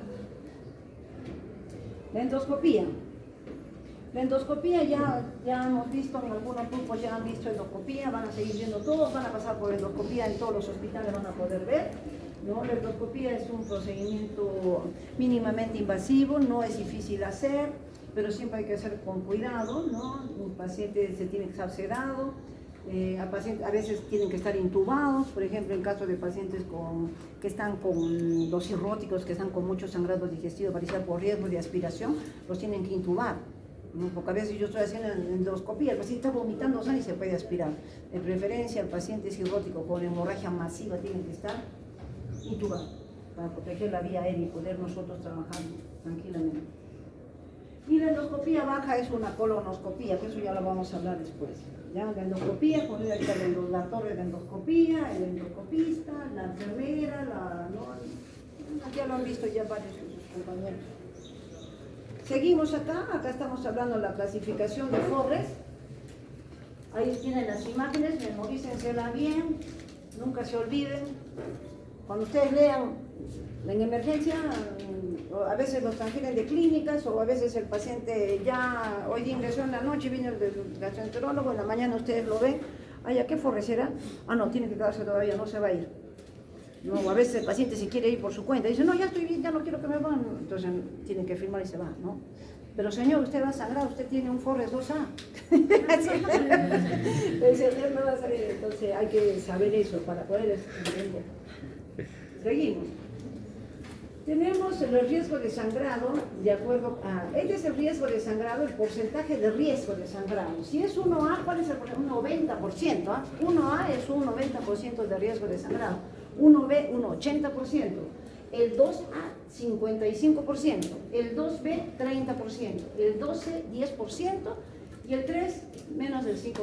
Speaker 1: La endoscopía. La endoscopía ya hemos visto, en algunos grupos ya han visto endoscopía, van a seguir viendo todos, van a pasar por endoscopía en todos los hospitales, van a poder ver, ¿no? La endoscopía es un procedimiento mínimamente invasivo, no es difícil hacer, pero siempre hay que hacer con cuidado, ¿no? Un paciente se tiene que estar sedado, a veces tienen que estar intubados, por ejemplo, en caso de pacientes que están con los cirróticos, que están con muchos sangrados digestivos, pareciera por riesgo de aspiración, los tienen que intubar, ¿no? Porque a veces yo estoy haciendo endoscopía, el paciente está vomitando sangre y se puede aspirar. De preferencia, el paciente cirrótico con hemorragia masiva tiene que estar intubado para proteger la vía aérea y poder nosotros trabajar tranquilamente. Y la endoscopía baja es una colonoscopía, que eso ya lo vamos a hablar después. ¿Ya? La endoscopía, poner ahí la torre de endoscopía, el endoscopista, la enfermera, ya lo han visto ya varios de sus compañeros. Seguimos acá estamos hablando de la clasificación de Forres. Ahí tienen las imágenes, memorícensela bien, nunca se olviden. Cuando ustedes lean en emergencia, a veces los transfieren de clínicas o a veces el paciente ya hoy día ingresó en la noche, viene el gastroenterólogo, en la mañana ustedes lo ven, ay, ¿a qué forre será? Ah, no, tiene que quedarse todavía, no se va a ir. No, a veces el paciente si quiere ir por su cuenta, dice, no, ya estoy bien, ya no quiero que me van, entonces tienen que firmar y se va, ¿no? Pero señor, usted va a sangrar, usted tiene un Forres 2A. El señor no va a salir, entonces hay que saber eso para poder entender. Seguimos. Tenemos el riesgo de sangrado, de acuerdo a... Este es el riesgo de sangrado, el porcentaje de riesgo de sangrado. Si es 1A, ¿cuál es el porcentaje? Un 90%. ¿Ah? 1A es un 90% de riesgo de sangrado. 1B, un 80%. El 2A, 55%. El 2B, 30%. El 12, 10%. Y el 3, menos del 5%.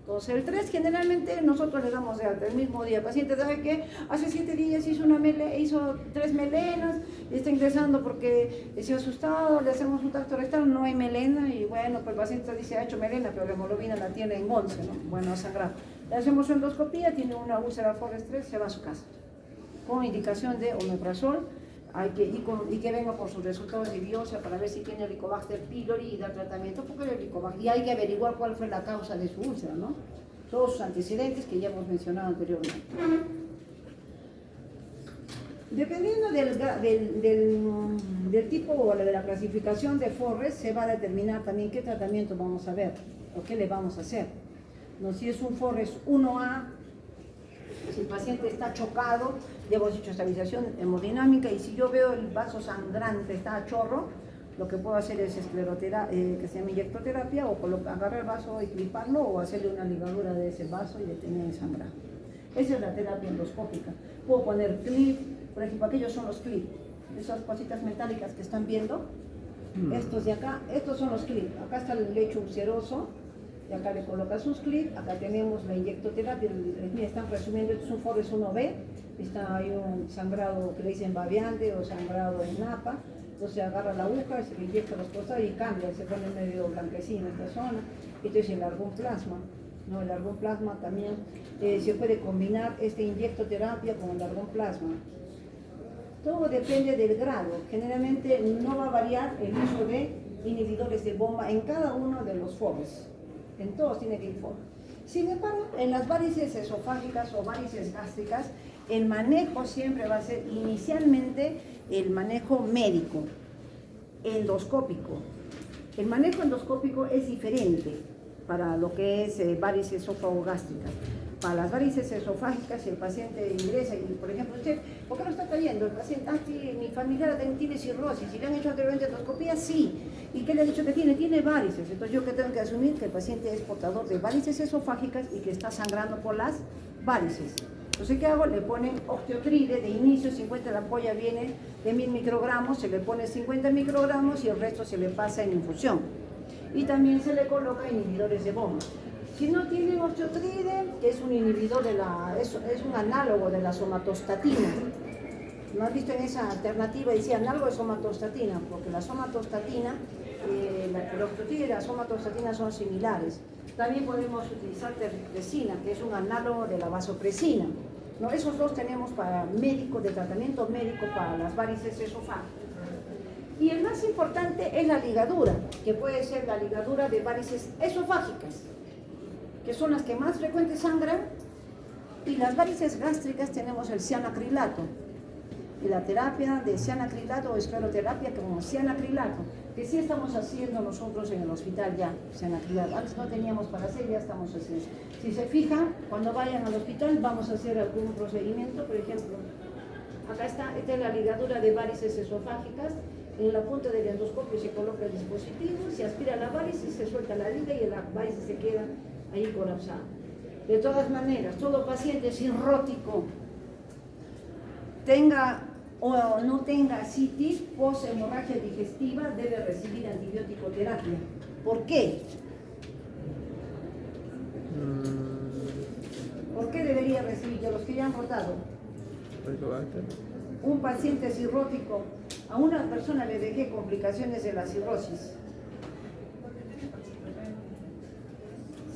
Speaker 1: Entonces, el 3 generalmente nosotros le damos de alta el mismo día. El paciente sabe que hace 7 días hizo 3 melenas y está ingresando porque se ha asustado, le hacemos un tacto rectal, no hay melena y bueno, pues el paciente dice ha hecho melena, pero la hemoglobina la tiene en 11, ¿no? Bueno, ha sangrado. Le hacemos su endoscopía, tiene una úlcera Forres 3, se va a su casa. Con indicación de omeprazol, y que venga por sus resultados de biopsia para ver si tiene Helicobacter pylori y dar tratamiento, porque el Helicobacter, y hay que averiguar cuál fue la causa de su úlcera, ¿no? Todos sus antecedentes que ya hemos mencionado anteriormente. Dependiendo del tipo o de la clasificación de Forres, se va a determinar también qué tratamiento vamos a ver o qué le vamos a hacer. No, si es un Forres 1A, si el paciente está chocado, ya hemos hecho estabilización hemodinámica y si yo veo el vaso sangrante está a chorro, lo que puedo hacer es que se llama inyectoterapia o agarrar el vaso y cliparlo o hacerle una ligadura de ese vaso y detener el sangrado. Esa es la terapia endoscópica. Puedo poner clip, por ejemplo, aquellos son los clips, esas cositas metálicas que están viendo, estos de acá, estos son los clips. Acá está el lecho ulceroso. Y acá le colocas sus clips, acá tenemos la inyectoterapia, están resumiendo, esto es un Forres 1B, hay un sangrado que le dicen babeante o sangrado en napa, entonces agarra la aguja, se le inyecta los costados y cambia, se pone medio blanquecino esta zona. Esto es el argón plasma, ¿no? El argón plasma también se puede combinar esta inyectoterapia con el argón plasma. Todo depende del grado, generalmente no va a variar el uso de inhibidores de bomba en cada uno de los Forres. En todos tiene que ir forma. Sin embargo, en las varices esofágicas o varices gástricas, el manejo siempre va a ser inicialmente el manejo médico, endoscópico. El manejo endoscópico es diferente para lo que es varices esofágico-gástricas. Para las varices esofágicas, si el paciente ingresa y, por ejemplo, usted, ¿por qué no está cayendo? El paciente, mi familiar tiene cirrosis, ¿y le han hecho anteriormente endoscopía? Sí. ¿Y qué le han dicho que tiene? Tiene varices. Entonces, ¿yo qué tengo que asumir? Que el paciente es portador de varices esofágicas y que está sangrando por las varices. Entonces, ¿qué hago? Le ponen octiotride de inicio, 50, la ampolla viene de 1000 microgramos, se le pone 50 microgramos y el resto se le pasa en infusión. Y también se le coloca inhibidores de bomba. Si no tienen octiotride, que es un inhibidor es un análogo de la somatostatina. ¿No has visto en esa alternativa? Decía análogo de somatostatina, porque la somatostatina, el octiotride y la somatostatina son similares. También podemos utilizar terpresina, que es un análogo de la vasopresina. ¿No? Esos dos tenemos para de tratamiento médico para las varices esofágicas. Y el más importante es la ligadura, que puede ser la ligadura de varices esofágicas, que son las que más frecuentes sangran, y las varices gástricas tenemos el cianacrilato, y la terapia de cianacrilato o escleroterapia como cianacrilato, que sí estamos haciendo nosotros en el hospital ya, cianacrilato. Antes no teníamos para hacer, ya estamos haciendo. Si se fijan, cuando vayan al hospital vamos a hacer algún procedimiento, por ejemplo, acá esta es la ligadura de varices esofágicas. En la punta del endoscopio se coloca el dispositivo, se aspira la varice, se suelta la liga y la varice se queda ahí colapsada. De todas maneras, todo paciente cirrótico, tenga o no tenga citis, poshemorragia digestiva, debe recibir antibiótico terapia. ¿Por qué? ¿Por qué debería recibir? De los que ya han votado. Un paciente cirrótico, a una persona le dejé complicaciones de la cirrosis.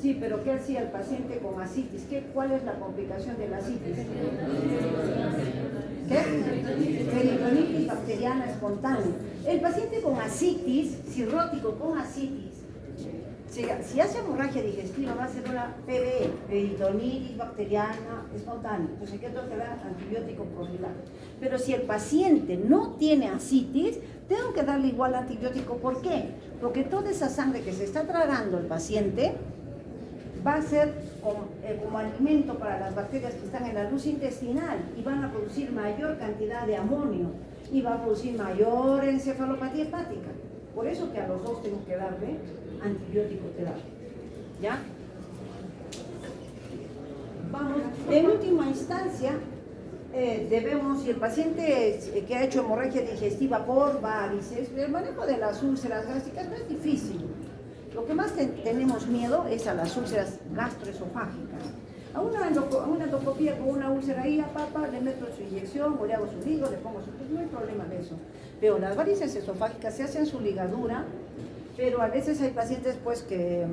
Speaker 1: Sí, pero ¿qué hacía el paciente con ascitis? ¿Cuál es la complicación de la ascitis? ¿Qué? Peritonitis bacteriana espontánea. El paciente con ascitis, cirrótico con ascitis, si hace hemorragia digestiva va a ser una PBE, peritonitis bacteriana espontánea. Entonces, ¿qué tengo que dar? Antibiótico profiláctico. Pero si el paciente no tiene ascitis, tengo que darle igual antibiótico. ¿Por qué? Porque toda esa sangre que se está tragando el paciente va a ser como alimento para las bacterias que están en la luz intestinal y van a producir mayor cantidad de amonio y va a producir mayor encefalopatía hepática. Por eso que a los dos tengo que darle antibiótico terapia. ¿Ya? Vamos, en última instancia, debemos, si el paciente que ha hecho hemorragia digestiva por varices, el manejo de las úlceras gástricas no es difícil. Lo que más tenemos miedo es a las úlceras gastroesofágicas. A una endoscopía con una úlcera ahí, a papa, le meto su inyección o le hago su ligo, le pongo su... No hay problema de eso. Pero las varices esofágicas se hacen su ligadura, pero a veces hay pacientes pues que,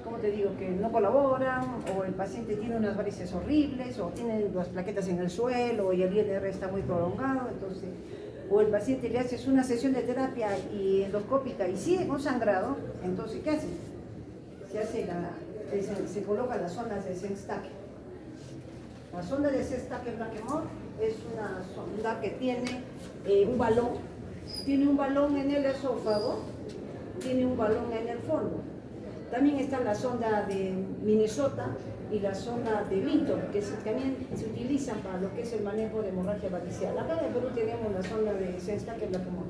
Speaker 1: ¿cómo te digo?, que no colaboran, o el paciente tiene unas varices horribles, o tiene las plaquetas en el suelo, y el INR está muy prolongado, entonces... O el paciente le haces una sesión de terapia y endoscópica y sigue con sangrado, entonces ¿qué hace? Se coloca las sondas de Sengstack. La sonda de Sengstack-Blackmore es una sonda que tiene un balón en el esófago, tiene un balón en el fondo. También está la sonda de Minnesota y la sonda de Vinton, que también se utilizan para lo que es el manejo de hemorragia varicela. Acá en el Perú tenemos la sonda de Sengstack-Blackmore.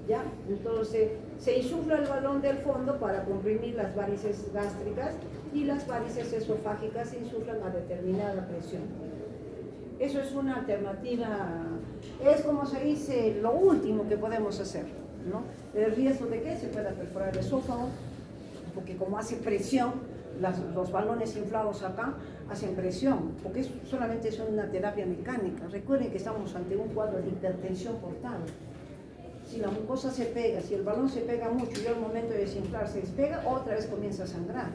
Speaker 1: ¿Ya? Entonces se insufla el balón del fondo para comprimir las varices gástricas y las varices esofágicas se insuflan a determinada presión. Eso es una alternativa, es como se dice, lo último que podemos hacer, ¿no? El riesgo de que se pueda perforar el esófago, porque como hace presión, los balones inflados acá hacen presión, porque solamente es una terapia mecánica. Recuerden que estamos ante un cuadro de hipertensión portal. Si la mucosa se pega, si el balón se pega mucho y al momento de desinflar se despega, otra vez comienza a sangrar.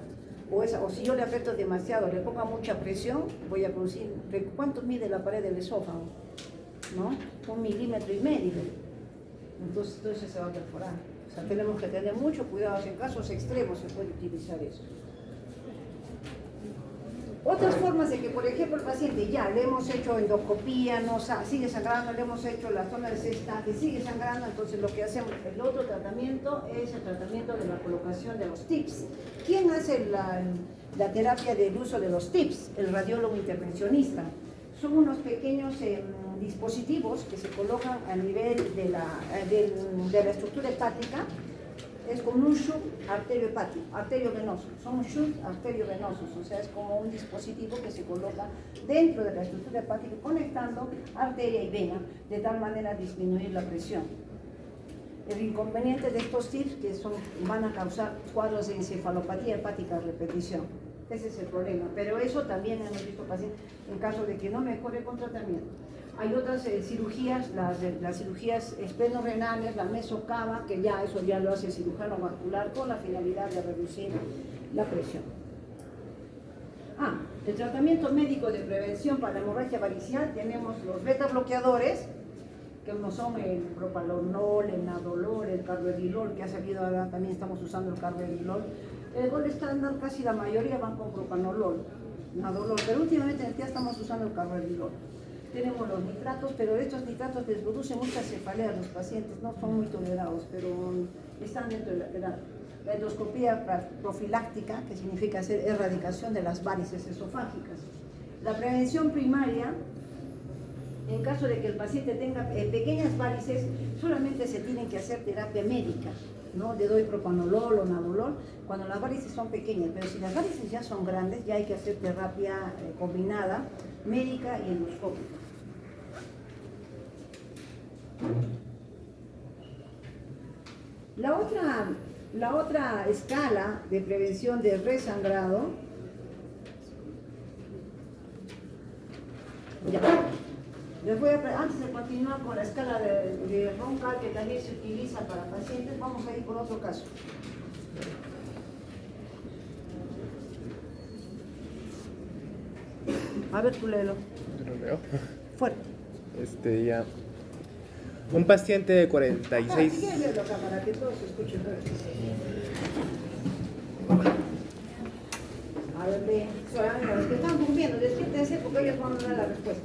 Speaker 1: O si yo le aprieto demasiado, le pongo mucha presión, voy a producir... ¿Cuánto mide la pared del esófago? ¿No? 1,5 milímetros. Entonces se va a perforar. O sea, tenemos que tener mucho cuidado. En casos extremos se puede utilizar eso. Otras formas de que, por ejemplo, el paciente ya le hemos hecho endoscopía, no sigue sangrando, le hemos hecho la zona de Sengstack, sigue sangrando, entonces lo que hacemos, el otro tratamiento es el tratamiento de la colocación de los TIPS. ¿Quién hace la terapia del uso de los TIPS? El radiólogo intervencionista. Son unos pequeños dispositivos que se colocan a nivel de la estructura hepática. Es como un shunt arteriovenoso, son shunt arteriovenosos, o sea, es como un dispositivo que se coloca dentro de la estructura hepática conectando arteria y vena, de tal manera a disminuir la presión. El inconveniente de estos TIPS que van a causar cuadros de encefalopatía hepática a repetición. Ese es el problema, pero eso también hemos visto pacientes en caso de que no mejore con tratamiento. Hay otras cirugías, las cirugías esplenorrenales, la mesocava, que eso ya lo hace el cirujano vascular con la finalidad de reducir la presión. El tratamiento médico de prevención para la hemorragia varicela, tenemos los beta bloqueadores, que no son el propanolol, el nadolol, el carvedilol, que ha salido ahora, también estamos usando el carvedilol. El gol estándar, casi la mayoría van con propanolol, nadolol, pero últimamente ya estamos usando el carvedilol. Tenemos los nitratos, pero estos nitratos les producen muchas cefaleas a los pacientes, no son muy tolerados, pero están dentro de la endoscopía profiláctica, que significa hacer erradicación de las varices esofágicas. La prevención primaria, en caso de que el paciente tenga pequeñas varices, solamente se tienen que hacer terapia médica, ¿no? Le doy propanolol o nadolol cuando las varices son pequeñas, pero si las varices ya son grandes, ya hay que hacer terapia combinada, médica y endoscópica. La otra escala de prevención de resangrado, antes de continuar con la escala de Roncal, que también se utiliza para pacientes, vamos a ir por otro caso. A ver, tú léelo.
Speaker 5: Yo lo leo.
Speaker 1: Fuerte.
Speaker 5: Ya. Un paciente de
Speaker 1: Ah, si
Speaker 5: 46.
Speaker 1: quieres leerlo acá para que todos escuchen. A ver, lee. Solamente los que están durmiendo, despiértense porque ellos van a dar la respuesta.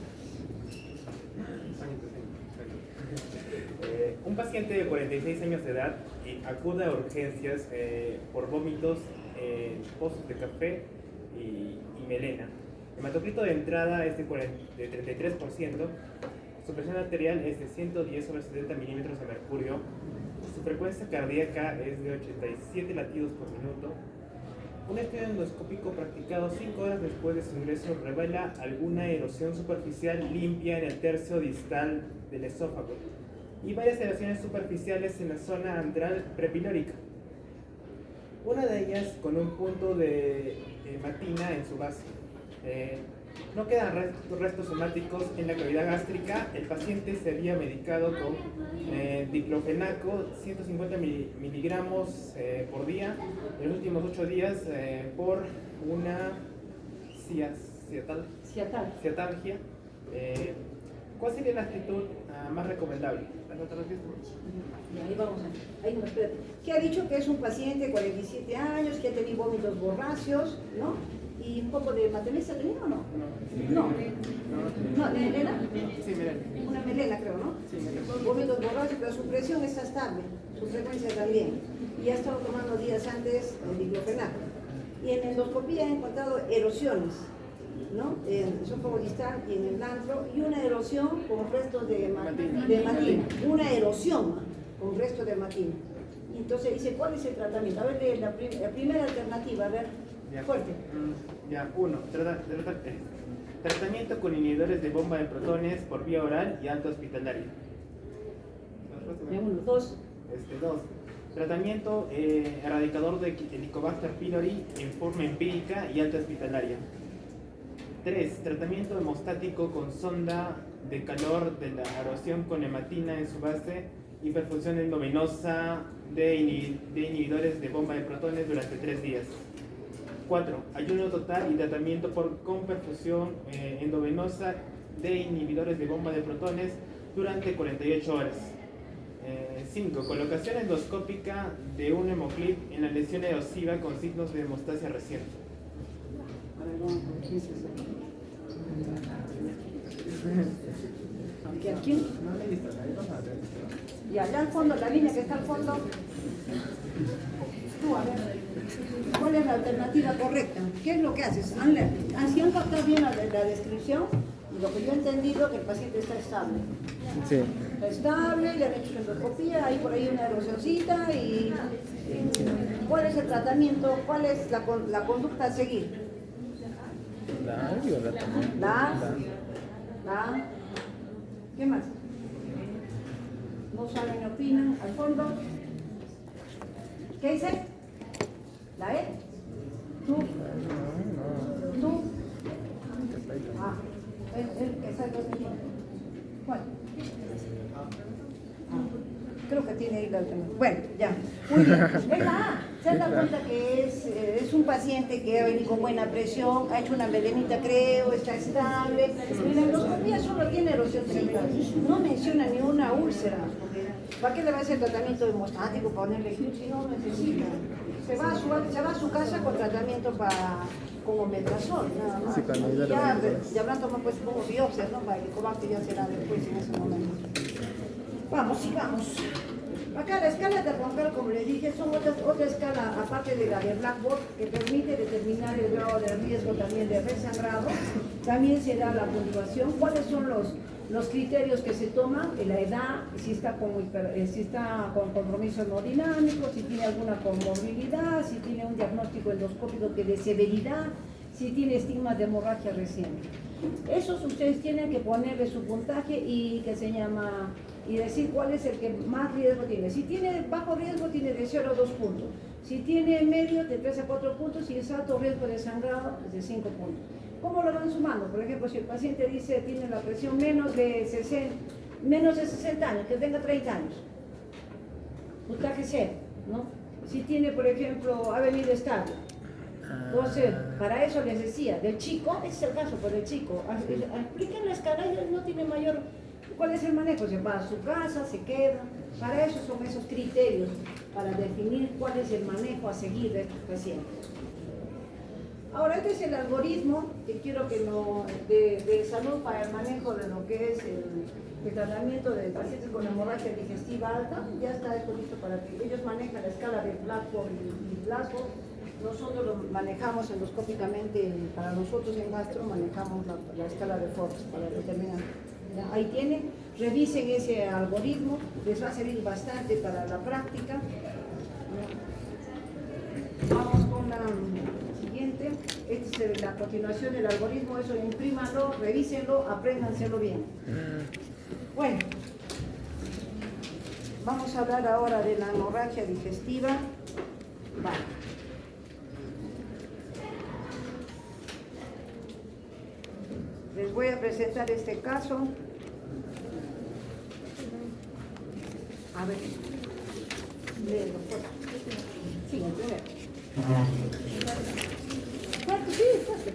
Speaker 5: Un paciente de 46 años de edad acude a urgencias por vómitos, pozos de café y melena. El hematocrito de entrada es de 33%, su presión arterial es de 110 sobre 70 milímetros de mercurio, su frecuencia cardíaca es de 87 latidos por minuto. Un estudio endoscópico practicado 5 horas después de su ingreso revela alguna erosión superficial limpia en el tercio distal del esófago y varias erosiones superficiales en la zona antral prepilórica. Una de ellas con un punto de hematina en su base. No quedan restos hemáticos en la cavidad gástrica. El paciente se había medicado con diclofenaco 150 miligramos por día en los últimos 8 días por una ciatalgia. ¿Cuál sería la actitud más recomendable?
Speaker 1: Y ahí vamos a... Ahí no, espérate. ¿Qué ha dicho? Que es un paciente de 47 años, que ha tenido vómitos borráceos, ¿no? ¿Y un poco de maternidad tenía o no? No. ¿No? ¿De melena?
Speaker 5: Sí, melena.
Speaker 1: Una melena, creo, ¿no?
Speaker 5: Sí, melena.
Speaker 1: Vómitos borráceos, pero su presión está estable, su frecuencia también. Y ha estado tomando días antes el diclofenaco. Y en endoscopía ha encontrado erosiones, ¿no? En el esófago distal y en el antro, y una erosión con restos de hematina. Una erosión con restos de hematina. Y entonces dice, ¿cuál es el tratamiento? A ver, la primera alternativa, a ver, fuerte.
Speaker 5: Ya, 1. Tratamiento con inhibidores de bomba de protones por vía oral y alta hospitalaria.
Speaker 1: 1, 2.
Speaker 5: 2. Tratamiento erradicador de Helicobacter pylori en forma empírica y alta hospitalaria. 3. Tratamiento hemostático con sonda de calor de la erosión con hematina en su base y perfusión endovenosa de inhibidores de bomba de protones durante 3 días. 4. Ayuno total y tratamiento con perfusión endovenosa de inhibidores de bomba de protones durante 48 horas. 5. Colocación endoscópica de un hemoclip en la lesión erosiva con signos de hemostasia reciente.
Speaker 1: ¿Aquí? Y allá al fondo, la línea que está al fondo. Tú, a ver, ¿cuál es la alternativa correcta? ¿Qué es lo que haces? Si han captado bien la descripción, lo que yo he entendido que el paciente está estable.
Speaker 5: Sí.
Speaker 1: Está estable, le han hecho endoscopía, hay por ahí una erosioncita y ¿cuál es el tratamiento? ¿Cuál es la conducta a seguir? ¿Qué más? No saben ni opinan. Al fondo. ¿Qué dice? ¿La E? ¿Tú? ¿Tú? Ah, exacto. ¿Cuál? Creo que tiene ahí la alternativa. Bueno, ya. Muy bien. Es la A. Se da cuenta que es un paciente que ha venido con buena presión, ha hecho una melenita, creo, está estable. Y la endoscopía solo tiene erosioncita. No menciona ni una úlcera. ¿Para qué le va a hacer tratamiento hemostático? Ponerle si no necesita. Se va a su casa con tratamiento con omeprazol, nada más.
Speaker 5: Sí, cuando
Speaker 1: Ya habrán tomado pues como biopsias, ¿no? Para el Helicobacter ya será después en ese momento. Vamos, sigamos. Acá la escala de Roncal, como les dije, son otra escala aparte de la de Blackboard que permite determinar el grado de riesgo también de resangrado. También se da la puntuación. ¿Cuáles son los criterios que se toman? La edad, si está con compromiso hemodinámico, si tiene alguna comorbilidad, si tiene un diagnóstico endoscópico que de severidad, si tiene estigmas de hemorragia reciente. Esos ustedes tienen que ponerle su puntaje y que se llama y decir cuál es el que más riesgo tiene. Si tiene bajo riesgo, tiene de 0 a 2 puntos. Si tiene medio, de 3 a 4 puntos. Y es alto riesgo de sangrado, de 5 puntos. ¿Cómo lo van sumando? Por ejemplo, si el paciente dice tiene la presión menos de 60 años, que tenga 30 años, puntaje 0, ¿no? Si tiene, por ejemplo, ha venido estable, Entonces, para eso les decía, del chico, ese es el caso, pues del chico, expliquen la escala y él no tiene mayor, ¿cuál es el manejo? Se va a su casa, se queda, para eso son esos criterios, para definir cuál es el manejo a seguir de estos pacientes. Ahora, este es el algoritmo que quiero que de salud para el manejo de lo que es el tratamiento de pacientes con hemorragia digestiva alta. Ya está esto listo para que ellos manejan la escala de Blackboard y Glasgow. Nosotros lo manejamos endoscópicamente, para nosotros en gastro manejamos la escala de Forbes para determinar. ¿Ya? Ahí tienen, revisen ese algoritmo, les va a servir bastante para la práctica. ¿Ya? Vamos con la siguiente. Esta es la continuación del algoritmo, eso imprímanlo, revísenlo, apréndanselo bien. Bueno, vamos a hablar ahora de la hemorragia digestiva. Vale. Les voy a presentar este caso. A ver, léelo, pues. Sí, el primero. Fuerte, sí, fuerte.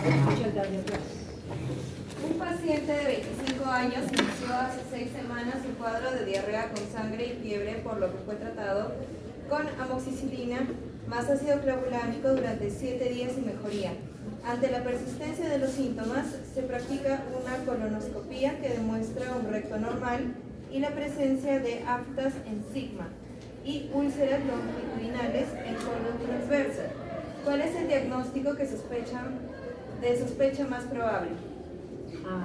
Speaker 1: Escucha el de atrás.
Speaker 3: Un paciente de 25 años inició hace 6 semanas un cuadro de diarrea con sangre y fiebre, por lo que fue tratado con amoxicilina más ácido clavulánico durante 7 días y mejoría. Ante la persistencia de los síntomas, se practica una colonoscopía que demuestra un recto normal y la presencia de aftas en sigma y úlceras longitudinales en colon transverso. ¿Cuál es el diagnóstico que de sospecha más probable?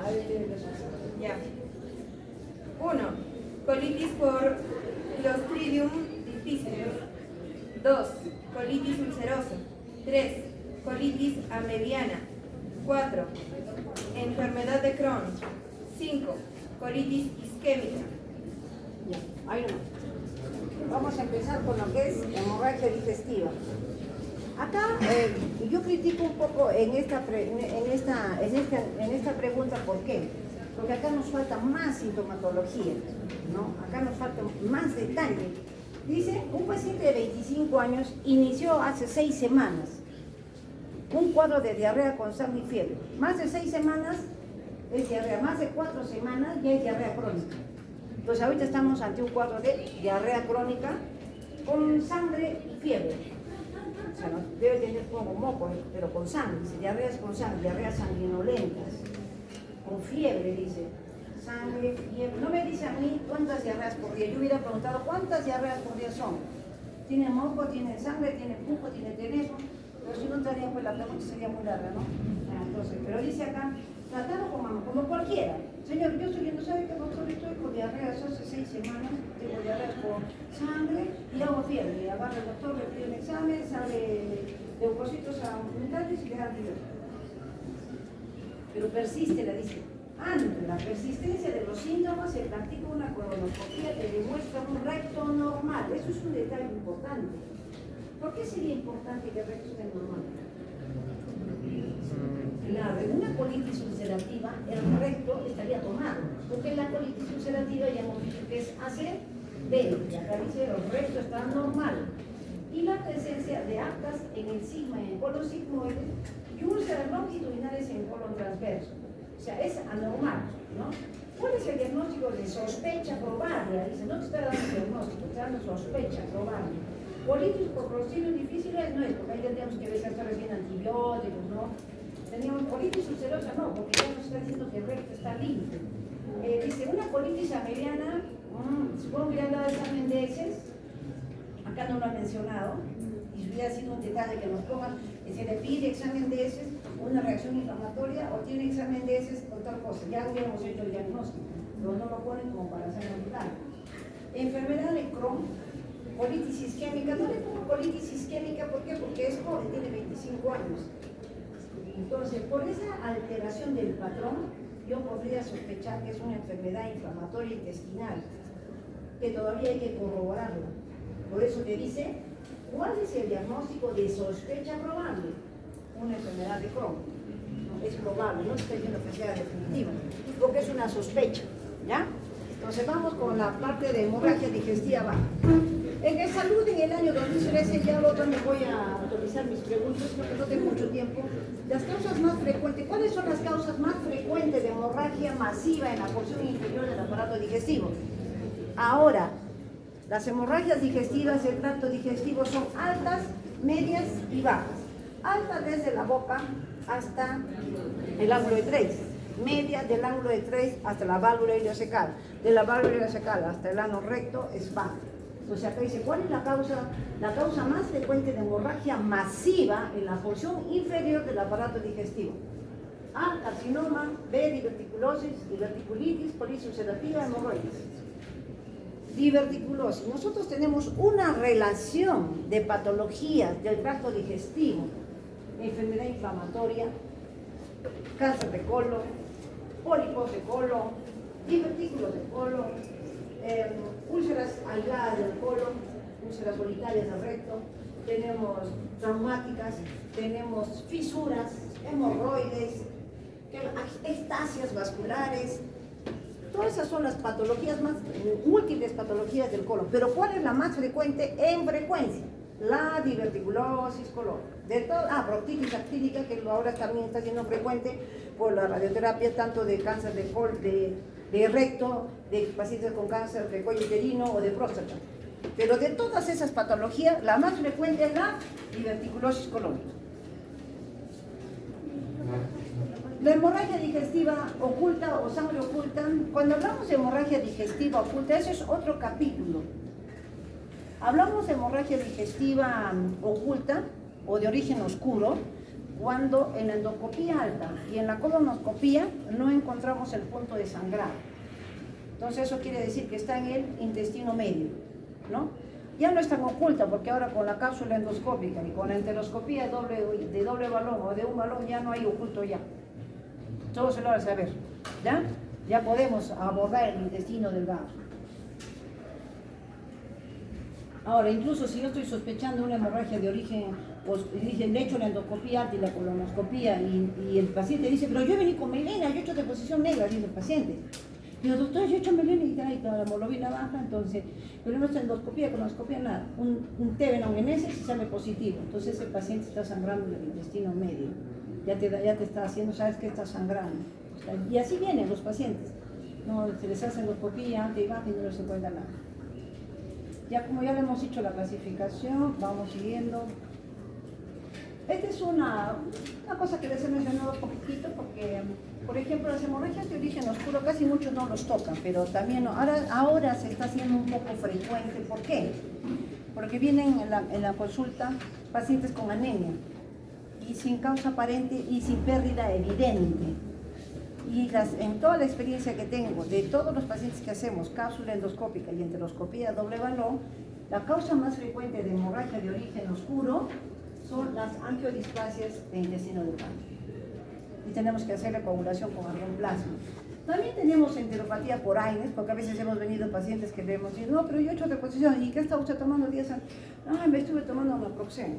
Speaker 1: Ahí tiene que ser.
Speaker 3: Ya. 1. Colitis por Clostridium difficile. 2. Colitis ulcerosa. 3. Colitis amebiana. 4. Enfermedad de Crohn. 5. Colitis isquémica.
Speaker 1: Ya, ahí nomás. Vamos a empezar con lo que es hemorragia digestiva. Acá yo critico un poco en esta pregunta, ¿por qué? Porque acá nos falta más sintomatología, ¿no? Acá nos falta más detalle. Dice, un paciente de 25 años inició hace 6 semanas un cuadro de diarrea con sangre y fiebre. Más de 6 semanas es diarrea, más de 4 semanas ya es diarrea crónica. Entonces ahorita estamos ante un cuadro de diarrea crónica con sangre y fiebre. O sea, no debe tener como moco, pero con sangre. Dice, diarreas con sangre, diarreas sanguinolentas, con fiebre, dice. Sangre, fiebre. No me dice a mí cuántas diarreas por día. Yo hubiera preguntado cuántas diarreas por día son. Tiene moco, tiene sangre, tiene pujo, tiene teléfono. Pero si no estaría, pues la pregunta sería muy larga, ¿no? Entonces, pero dice acá, tratado como cualquiera. Señor, yo estoy viendo, ¿sabe qué, doctor? Estoy con diarreas hace 6 semanas, tengo diarreas con sangre y hago fiebre. Le agarra el doctor, le pide un examen, sale leucocitos aumentales y le da antibióticos. Pero persiste, le dice. Ante la persistencia de los síntomas, se practica una colonoscopía que demuestra un recto normal. Eso es un detalle importante. ¿Por qué sería importante que el recto esté normal? Claro, en una colitis ulcerativa, el recto estaría tomado, porque en la colitis ulcerativa ya hemos dicho que es AC20, y acá dice el recto está normal. Y la presencia de aftas en el sigma y en el colon sigmoide y úlceras longitudinales en el colon transverso. O sea, es anormal, ¿no? ¿Cuál es el diagnóstico de sospecha probable? Dice, no te está dando diagnóstico, te está dando sospecha probable. Colitis por Clostridium difficile no es, porque ahí tendríamos que descartar recién antibióticos, ¿no? Teníamos colitis ulcerosa, no, porque ya nos está diciendo que el recto está limpio. Dice, una colitis amebiana, supongo que ya han dado examen de heces, acá no lo han mencionado, y si hubiera sido un detalle que nos pongan, que se le pide examen de heces, una reacción inflamatoria, o tiene examen de heces con tal cosa, ya hubiéramos hecho el diagnóstico, pero no lo ponen como para hacer notar. Enfermedad de Crohn, colitis isquémica, no le pongo colitis isquémica, ¿por qué? Porque es joven, tiene 25 años. Entonces, por esa alteración del patrón, yo podría sospechar que es una enfermedad inflamatoria intestinal, que todavía hay que corroborarla. Por eso te dice, ¿cuál es el diagnóstico de sospecha probable? Una enfermedad de Crohn. No, es probable, no estoy diciendo que sea definitiva, porque es una sospecha, ¿ya? Entonces vamos con la parte de hemorragia digestiva baja. En salud, en el año 2013, ya lo también voy a actualizar mis preguntas, porque no tengo mucho tiempo. Las causas más frecuentes, ¿cuáles son las causas más frecuentes de hemorragia masiva en la porción inferior del aparato digestivo? Ahora, las hemorragias digestivas del tracto digestivo son altas, medias y bajas. Altas desde la boca hasta el ángulo de Treis. Media del ángulo de Treis hasta la válvula ileocecal. De la válvula ileocecal hasta el ano recto es baja. Entonces acá dice, ¿cuál es la causa? La causa más frecuente de hemorragia masiva en la porción inferior del aparato digestivo. A, carcinoma. B, diverticulosis, diverticulitis, colitis ulcerativa, hemorroides. Diverticulosis. Nosotros tenemos una relación de patologías del tracto digestivo, enfermedad inflamatoria, cáncer de colon, pólipos de colon, divertículos de colon, úlceras aisladas del colon, úlceras solitarias del recto, tenemos traumáticas, tenemos fisuras, hemorroides, estasias vasculares. Todas esas son las patologías más, múltiples patologías del colon. Pero ¿cuál es la más frecuente en frecuencia? La diverticulosis colon. Proctitis actínica, que ahora también está siendo frecuente por la radioterapia, tanto de cáncer de colon, de recto, de pacientes con cáncer de cuello uterino o de próstata. Pero de todas esas patologías, la más frecuente es la diverticulosis colónica. La hemorragia digestiva oculta o sangre oculta, cuando hablamos de hemorragia digestiva oculta, ese es otro capítulo. Hablamos de hemorragia digestiva oculta o de origen oscuro cuando en la endoscopía alta y en la colonoscopía no encontramos el punto de sangrado. Entonces eso quiere decir que está en el intestino medio, ¿no? Ya no es tan oculta porque ahora con la cápsula endoscópica y con la enteroscopía de doble balón o de un balón ya no hay oculto ya. Todo se logra saber, ¿ya? Ya podemos abordar el intestino delgado. Ahora, incluso si yo estoy sospechando una hemorragia de origen, pues dicen, le he hecho la endoscopía alta y la colonoscopía y el paciente dice, pero yo vení con melena, yo he hecho deposición negra, dice el paciente. Digo, doctor, yo he hecho melena y trae la hemoglobina baja, entonces, pero no está endoscopía, colonoscopía, nada. Un T-venongenesis y sale positivo. Entonces el paciente está sangrando en el intestino medio. Ya te está haciendo, sabes que está sangrando. Y así vienen los pacientes. No, se les hace endoscopía, alta y baja y no les encuentra nada. Ya como ya le hemos dicho la clasificación, vamos siguiendo. Esta es una cosa que les he mencionado un poquitito porque, por ejemplo, las hemorragias de origen oscuro casi muchos no los tocan, pero también ahora se está haciendo un poco frecuente. ¿Por qué? Porque vienen en la consulta pacientes con anemia y sin causa aparente y sin pérdida evidente. Y en toda la experiencia que tengo de todos los pacientes que hacemos cápsula endoscópica y enteroscopía doble balón, la causa más frecuente de hemorragia de origen oscuro son las angiodisplasias de intestino delgado. Y tenemos que hacer la coagulación con argón plasma. También tenemos enteropatía por AINES, porque a veces hemos venido pacientes que le hemos dicho, no, pero yo he hecho reposición, ¿y qué está usted tomando días antes? Ah, me estuve tomando naproxeno,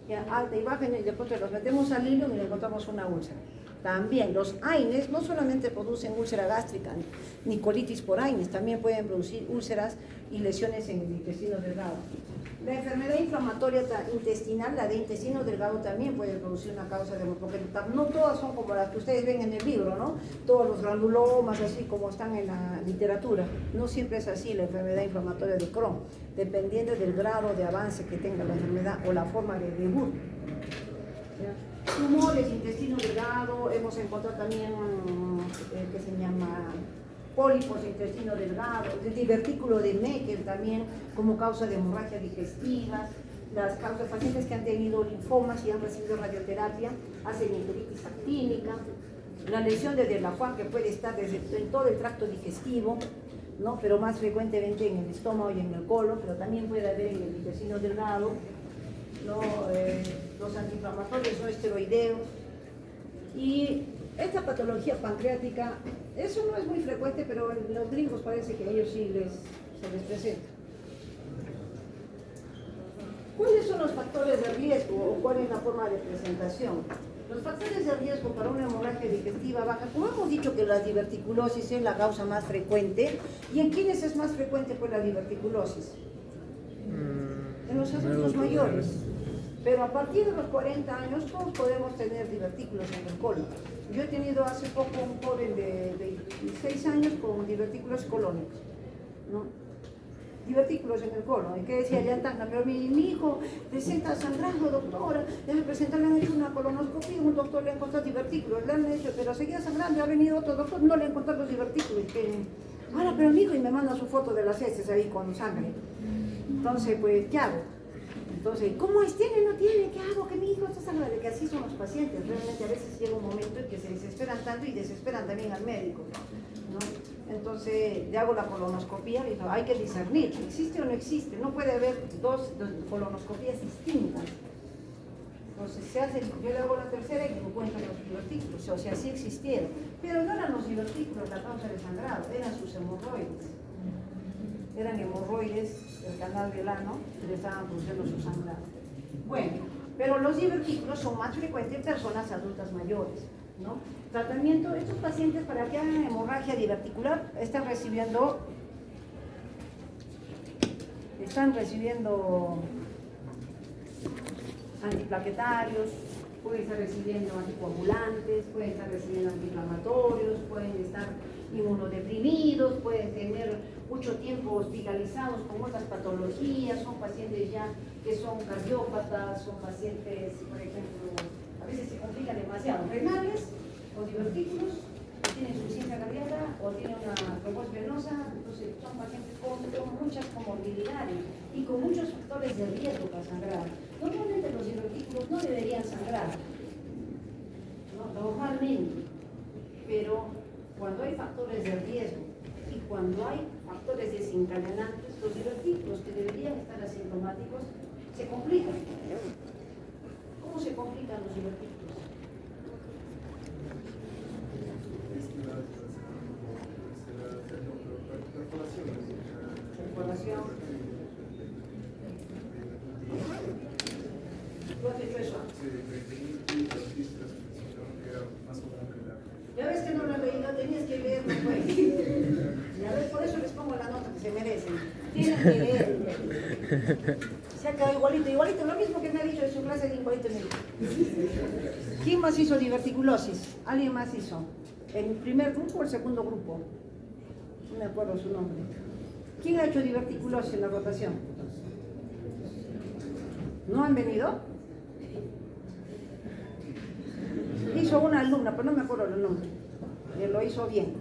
Speaker 1: ya alta y baja, y de pronto los metemos al hilo y le encontramos una úlcera. También los AINES no solamente producen úlcera gástrica ni colitis por AINES, también pueden producir úlceras y lesiones en el intestino delgado. La enfermedad inflamatoria intestinal, la de intestino delgado, también puede producir una causa de porque no todas son como las que ustedes ven en el libro, ¿no? Todos los granulomas, así como están en la literatura. No siempre es así la enfermedad inflamatoria de Crohn, dependiendo del grado de avance que tenga la enfermedad o la forma de debut. Tumores, intestino delgado, hemos encontrado también que se llama pólipos, intestino delgado, el divertículo de Meckel también como causa de hemorragia digestiva, las causas, pacientes que han tenido linfomas y han recibido radioterapia, hacen enteritis actínica, la lesión de Delafont que puede estar en todo el tracto digestivo, ¿no? Pero más frecuentemente en el estómago y en el colon, pero también puede haber en el intestino delgado, ¿no? Los antiinflamatorios no esteroideos. Y esta patología pancreática, eso no es muy frecuente, pero en los gringos parece que a ellos sí se les presenta. ¿Cuáles son los factores de riesgo o cuál es la forma de presentación? Los factores de riesgo para una hemorragia digestiva baja, como hemos dicho que la diverticulosis es la causa más frecuente, ¿y en quiénes es más frecuente pues la diverticulosis? en los adultos mayores. Pero a partir de los 40 años todos podemos tener divertículos en el colon. Yo he tenido hace poco un joven de 26 años con divertículos colónicos, ¿no? Divertículos en el colon. ¿Y qué decía Yantanga? Pero mi hijo presenta sangrado, doctora. Le han hecho una colonoscopia, un doctor le ha encontrado divertículos. Le han hecho, pero seguía sangrando. Ha venido otro doctor, no le ha encontrado los divertículos. Ahora, pero mi hijo, y me manda su foto de las heces ahí con sangre. Entonces, pues, ¿qué hago? Entonces, ¿cómo es? ¿Tiene? ¿No tiene? ¿Qué hago? Que mi hijo está sangrando. Que así son los pacientes. Realmente a veces llega un momento en que se desesperan tanto y desesperan también al médico, ¿no? Entonces, le hago la colonoscopía, le digo, hay que discernir, ¿existe o no existe? No puede haber dos colonoscopías distintas. Entonces, yo le hago la tercera y encuentro los divertículos, o sea, sí existieron. Pero no eran los divertículos la causa del sangrado, eran sus hemorroides. Eran hemorroides del canal del ano que le estaban produciendo su sangrado. Bueno, pero los divertículos son más frecuentes en personas adultas mayores, ¿no? Tratamiento, estos pacientes para que hagan hemorragia diverticular están recibiendo antiplaquetarios, pueden estar recibiendo anticoagulantes, pueden estar recibiendo antiinflamatorios, pueden estar inmunodeprimidos, pueden tener mucho tiempo hospitalizados con otras patologías, son pacientes ya que son cardiópatas, son pacientes, por ejemplo, a veces se complican demasiado, renales o divertículos, o tienen insuficiencia cardíaca o tienen una trombosis venosa, entonces son pacientes con muchas comorbilidades y con muchos factores de riesgo para sangrar. Normalmente los divertículos no deberían sangrar, ¿no? Normalmente, pero cuando hay factores de riesgo y cuando hay factores desencadenantes, los divertículos que deberían estar asintomáticos se complican. ¿Cómo se complican los divertículos? Perforación. ¿Tú has hecho eso? Ya ves que no lo he leído, tenías que leerlo, pues. Ya ves, por eso les pongo la nota que se merecen. Tienen que leer. Se ha quedado igualito, lo mismo que me ha dicho en su clase de igualito me dijo. ¿Quién más hizo diverticulosis? ¿Alguien más hizo? ¿En el primer grupo o el segundo grupo? No me acuerdo su nombre. ¿Quién ha hecho diverticulosis en la rotación? ¿No han venido? Hizo una alumna, pero no me acuerdo el nombre. Lo hizo bien.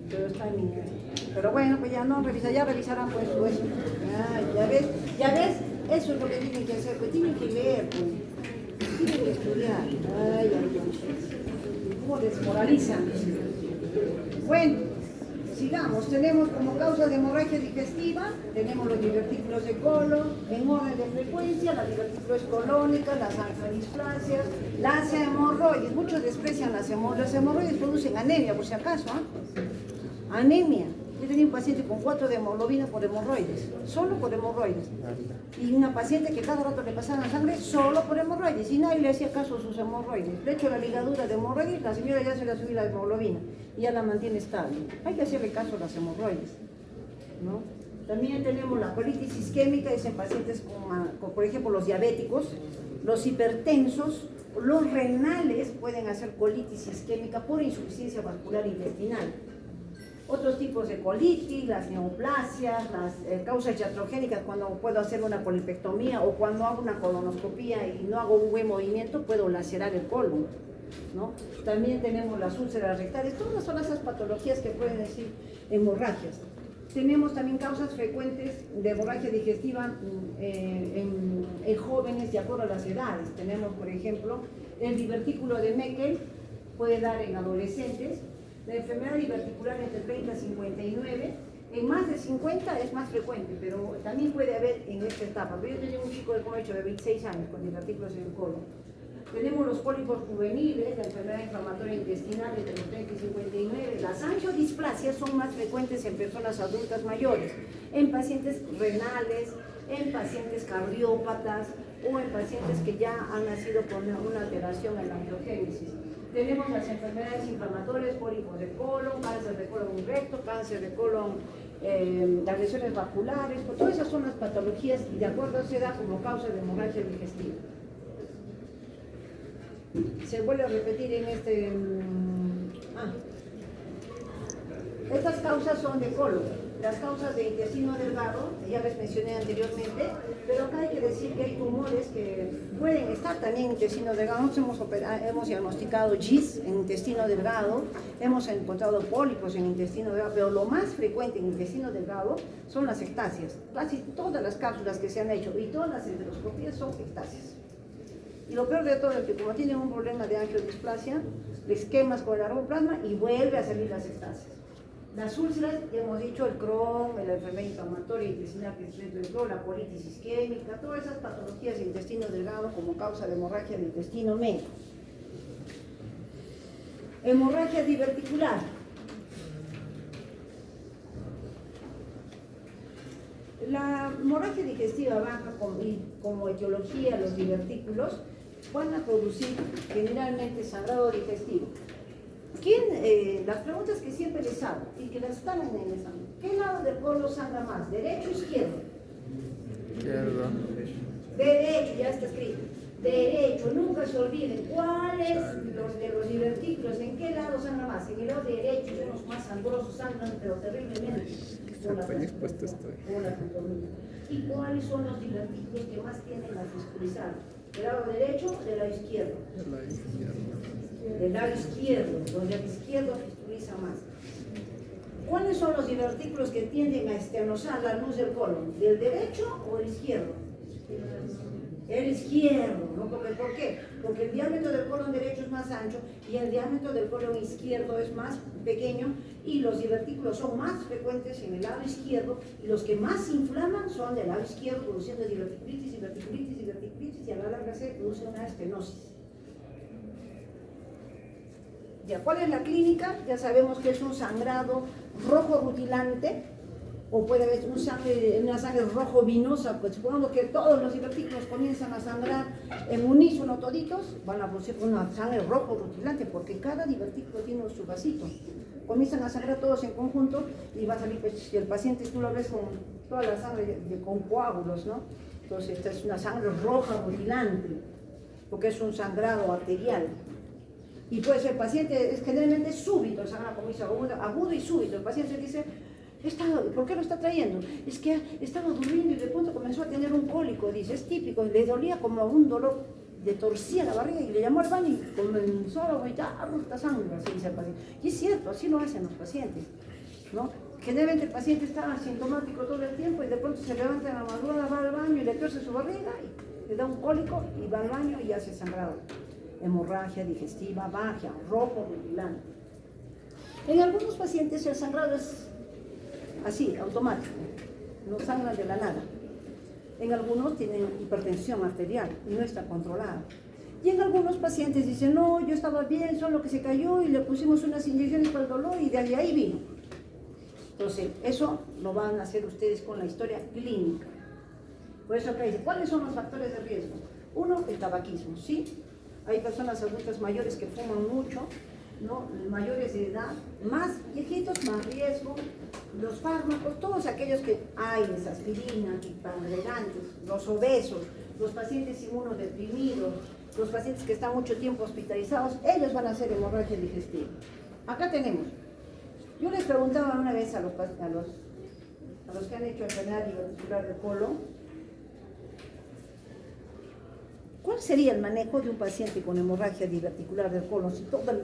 Speaker 1: Pero está en mi... Pero bueno, pues ya no revisa, ya revisarán pues su eso. Ya ves, eso es lo que tienen que hacer, pues tienen que leer, pues. Tienen que estudiar. ¿Cómo desmoralizan? Bueno, sigamos. Tenemos como causa de hemorragia digestiva, tenemos los divertículos de colon, en orden de frecuencia, la diverticulosis colónica, las angiodisplasias, las hemorroides. Muchos desprecian las hemorroides. Las hemorroides producen anemia, por si acaso, anemia. Yo tenía un paciente con 4 de hemoglobina por hemorroides, solo por hemorroides. Y una paciente que cada rato le pasaban sangre solo por hemorroides. Y nadie le hacía caso a sus hemorroides. De hecho, la ligadura de hemorroides, la señora ya se le ha subido la hemoglobina y ya la mantiene estable. Hay que hacerle caso a las hemorroides, ¿no? También tenemos la colitis isquémica, es en pacientes con, por ejemplo, los diabéticos, los hipertensos, los renales pueden hacer colitis isquémica por insuficiencia vascular intestinal. Otros tipos de colitis, las neoplasias, las causas iatrogénicas, cuando puedo hacer una colipectomía o cuando hago una colonoscopía y no hago un buen movimiento, puedo lacerar el colon, ¿no? También tenemos las úlceras rectales, todas son esas patologías que pueden decir hemorragias. Tenemos también causas frecuentes de hemorragia digestiva en jóvenes de acuerdo a las edades. Tenemos, por ejemplo, el divertículo de Meckel, puede dar en adolescentes. La enfermedad diverticular entre 30 y 59, en más de 50 es más frecuente, pero también puede haber en esta etapa. Pero yo tenía un chico, como he dicho, de 26 años con divertículos en el colon. Tenemos los pólipos juveniles, la enfermedad inflamatoria intestinal entre los 30 y 59. Las angiodisplasias son más frecuentes en personas adultas mayores, en pacientes renales, en pacientes cardiópatas o en pacientes que ya han nacido con una alteración en la angiogénesis. Tenemos las enfermedades inflamatorias, pólipos de colon, cáncer de colon recto, cáncer de colon las lesiones vasculares, pues todas esas son las patologías y de acuerdo se da como causa de hemorragia digestiva. Se vuelve a repetir en estas causas son de colon. Las causas de intestino delgado, ya les mencioné anteriormente, pero acá hay que decir que hay tumores que pueden estar también en intestino delgado. Hemos diagnosticado GIS en intestino delgado, hemos encontrado pólipos en intestino delgado, pero lo más frecuente en intestino delgado son las ectasias. Casi todas las cápsulas que se han hecho y todas las enteroscopías son ectasias. Y lo peor de todo es que como tienen un problema de angiodisplasia, les quemas con el argoplasma y vuelve a salir las ectasias. Las úlceras, ya hemos dicho, el Crohn, la enfermedad inflamatoria intestinal que es dentro del Crohn, la colitis isquémica, todas esas patologías de intestino delgado como causa de hemorragia del intestino medio. Hemorragia diverticular. La hemorragia digestiva baja como etiología los divertículos van a producir generalmente sangrado digestivo. Las preguntas que siempre les hago y que las están en el examen. ¿Qué lado del colon sangra más? ¿Derecho o izquierdo?
Speaker 2: Izquierdo.
Speaker 1: Derecho, ya está escrito. Derecho, nunca se olviden. ¿Cuáles de los divertículos? ¿En qué lado sangra más? En el lado derecho son los más sangrosos, sangran pero terriblemente. Por la pantorrilla. ¿Y cuáles son los divertículos que más tienden a fiscalizar? ¿Del lado derecho o del lado izquierdo?
Speaker 2: Del lado izquierdo.
Speaker 1: Del lado izquierdo, donde el izquierdo fiscaliza más. ¿Cuáles son los divertículos que tienden a estenosar la luz del colon? ¿Del derecho o del izquierdo? El izquierdo, ¿no? ¿Por qué? Porque el diámetro del colon derecho es más ancho y el diámetro del colon izquierdo es más pequeño y los divertículos son más frecuentes en el lado izquierdo y los que más inflaman son del lado izquierdo produciendo diverticulitis y a la larga se produce una estenosis. Ya, ¿cuál es la clínica? Ya sabemos que es un sangrado rojo rutilante o puede haber una sangre rojo vinosa, pues supongamos que todos los divertículos comienzan a sangrar en unísono toditos, van a producir una sangre rojo rutilante porque cada divertículo tiene su vasito. Comienzan a sangrar todos en conjunto y va a salir, pues, si el paciente tú lo ves con toda la sangre con coágulos, ¿no? Entonces esta es una sangre roja rutilante porque es un sangrado arterial. Y puede ser, el paciente es generalmente súbito, el sangrado comienza agudo y súbito. El paciente dice, ¿por qué lo está trayendo? Es que estaba durmiendo y de pronto comenzó a tener un cólico, dice, es típico, le dolía como un dolor, le torcía la barriga y le llamó al baño y comenzó a vomitar harta sangre, así dice el paciente. Y es cierto, así lo hacen los pacientes, ¿no? Generalmente el paciente está asintomático todo el tiempo y de pronto se levanta en la madrugada, va al baño y le torce su barriga y le da un cólico y va al baño y hace sangrado. Hemorragia digestiva baja, rojo rutilante. En algunos pacientes el sangrado es así, automático, no sangran de la nada. En algunos tienen hipertensión arterial y no está controlada. Y en algunos pacientes dicen, no, yo estaba bien, solo que se cayó y le pusimos unas inyecciones para el dolor y de ahí vino. Entonces, eso lo van a hacer ustedes con la historia clínica. Por eso acá dice, ¿cuáles son los factores de riesgo? Uno, el tabaquismo, ¿sí? Hay personas adultas mayores que fuman mucho, ¿no? Mayores de edad, más viejitos, más riesgo. Los fármacos, todos aquellos que hay, aspirina, anticoagulantes, los obesos, los pacientes inmunodeprimidos, los pacientes que están mucho tiempo hospitalizados, ellos van a hacer hemorragia digestiva. Acá tenemos. Yo les preguntaba una vez a los que han hecho enfermedad diverticular del colon, ¿cuál sería el manejo de un paciente con hemorragia diverticular del colon?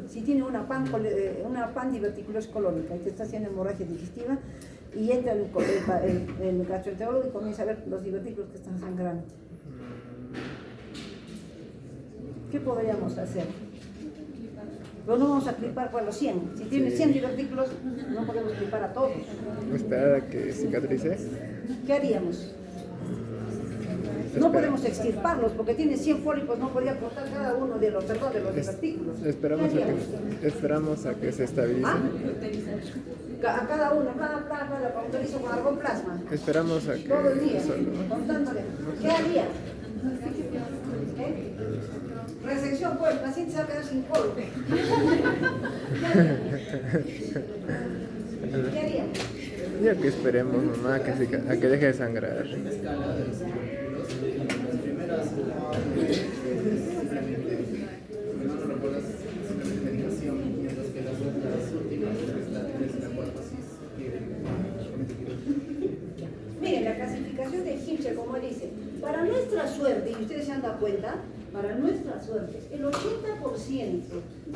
Speaker 1: Si tiene una pan diverticulosis colónica y te está haciendo hemorragia digestiva y entra el gastroenterólogo y comienza a ver los divertículos que están sangrando. ¿Qué podríamos hacer? Pero no vamos a clipar para los 100. Si tiene 100 divertículos, no podemos clipar a todos.
Speaker 2: ¿Esperar a que cicatrice?
Speaker 1: ¿Qué haríamos? No podemos extirparlos porque tiene 100 pólipos, no podría cortar cada uno de los divertículos.
Speaker 2: Esperamos a que se estabilice.
Speaker 1: A cada uno, cada autorizo con argoplasma.
Speaker 2: Esperamos a que
Speaker 1: todo el día,
Speaker 2: solo.
Speaker 1: contándole. ¿Qué haría? Resección, pues el paciente se va a quedar sin colon. ¿Qué haría?
Speaker 2: digo que esperemos, mamá, a que deje de sangrar.
Speaker 6: Una escala de los círculos, las primeras simplemente, no recuerdas, simplemente medicación, mientras que las últimas, que es la 3 y la 4, sí
Speaker 1: Miren, la clasificación de Hilscher, como dice, para nuestra suerte, y ustedes se han dado cuenta, para nuestra suerte, el 80%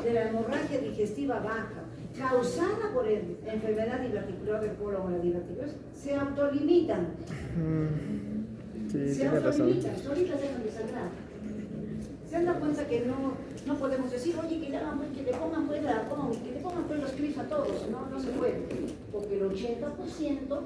Speaker 1: de la hemorragia digestiva baja, causada por enfermedad diverticular del colon o la diverticulosis, se autolimitan.
Speaker 2: Sí,
Speaker 1: Se
Speaker 2: tiene razón.
Speaker 1: autolimitan, solitas dejan de sangrar. ¿Se han dado cuenta que no podemos decir, oye, que le hagan, que le pongan pues la que le pongan pues los clips a todos? No se puede, porque el 80%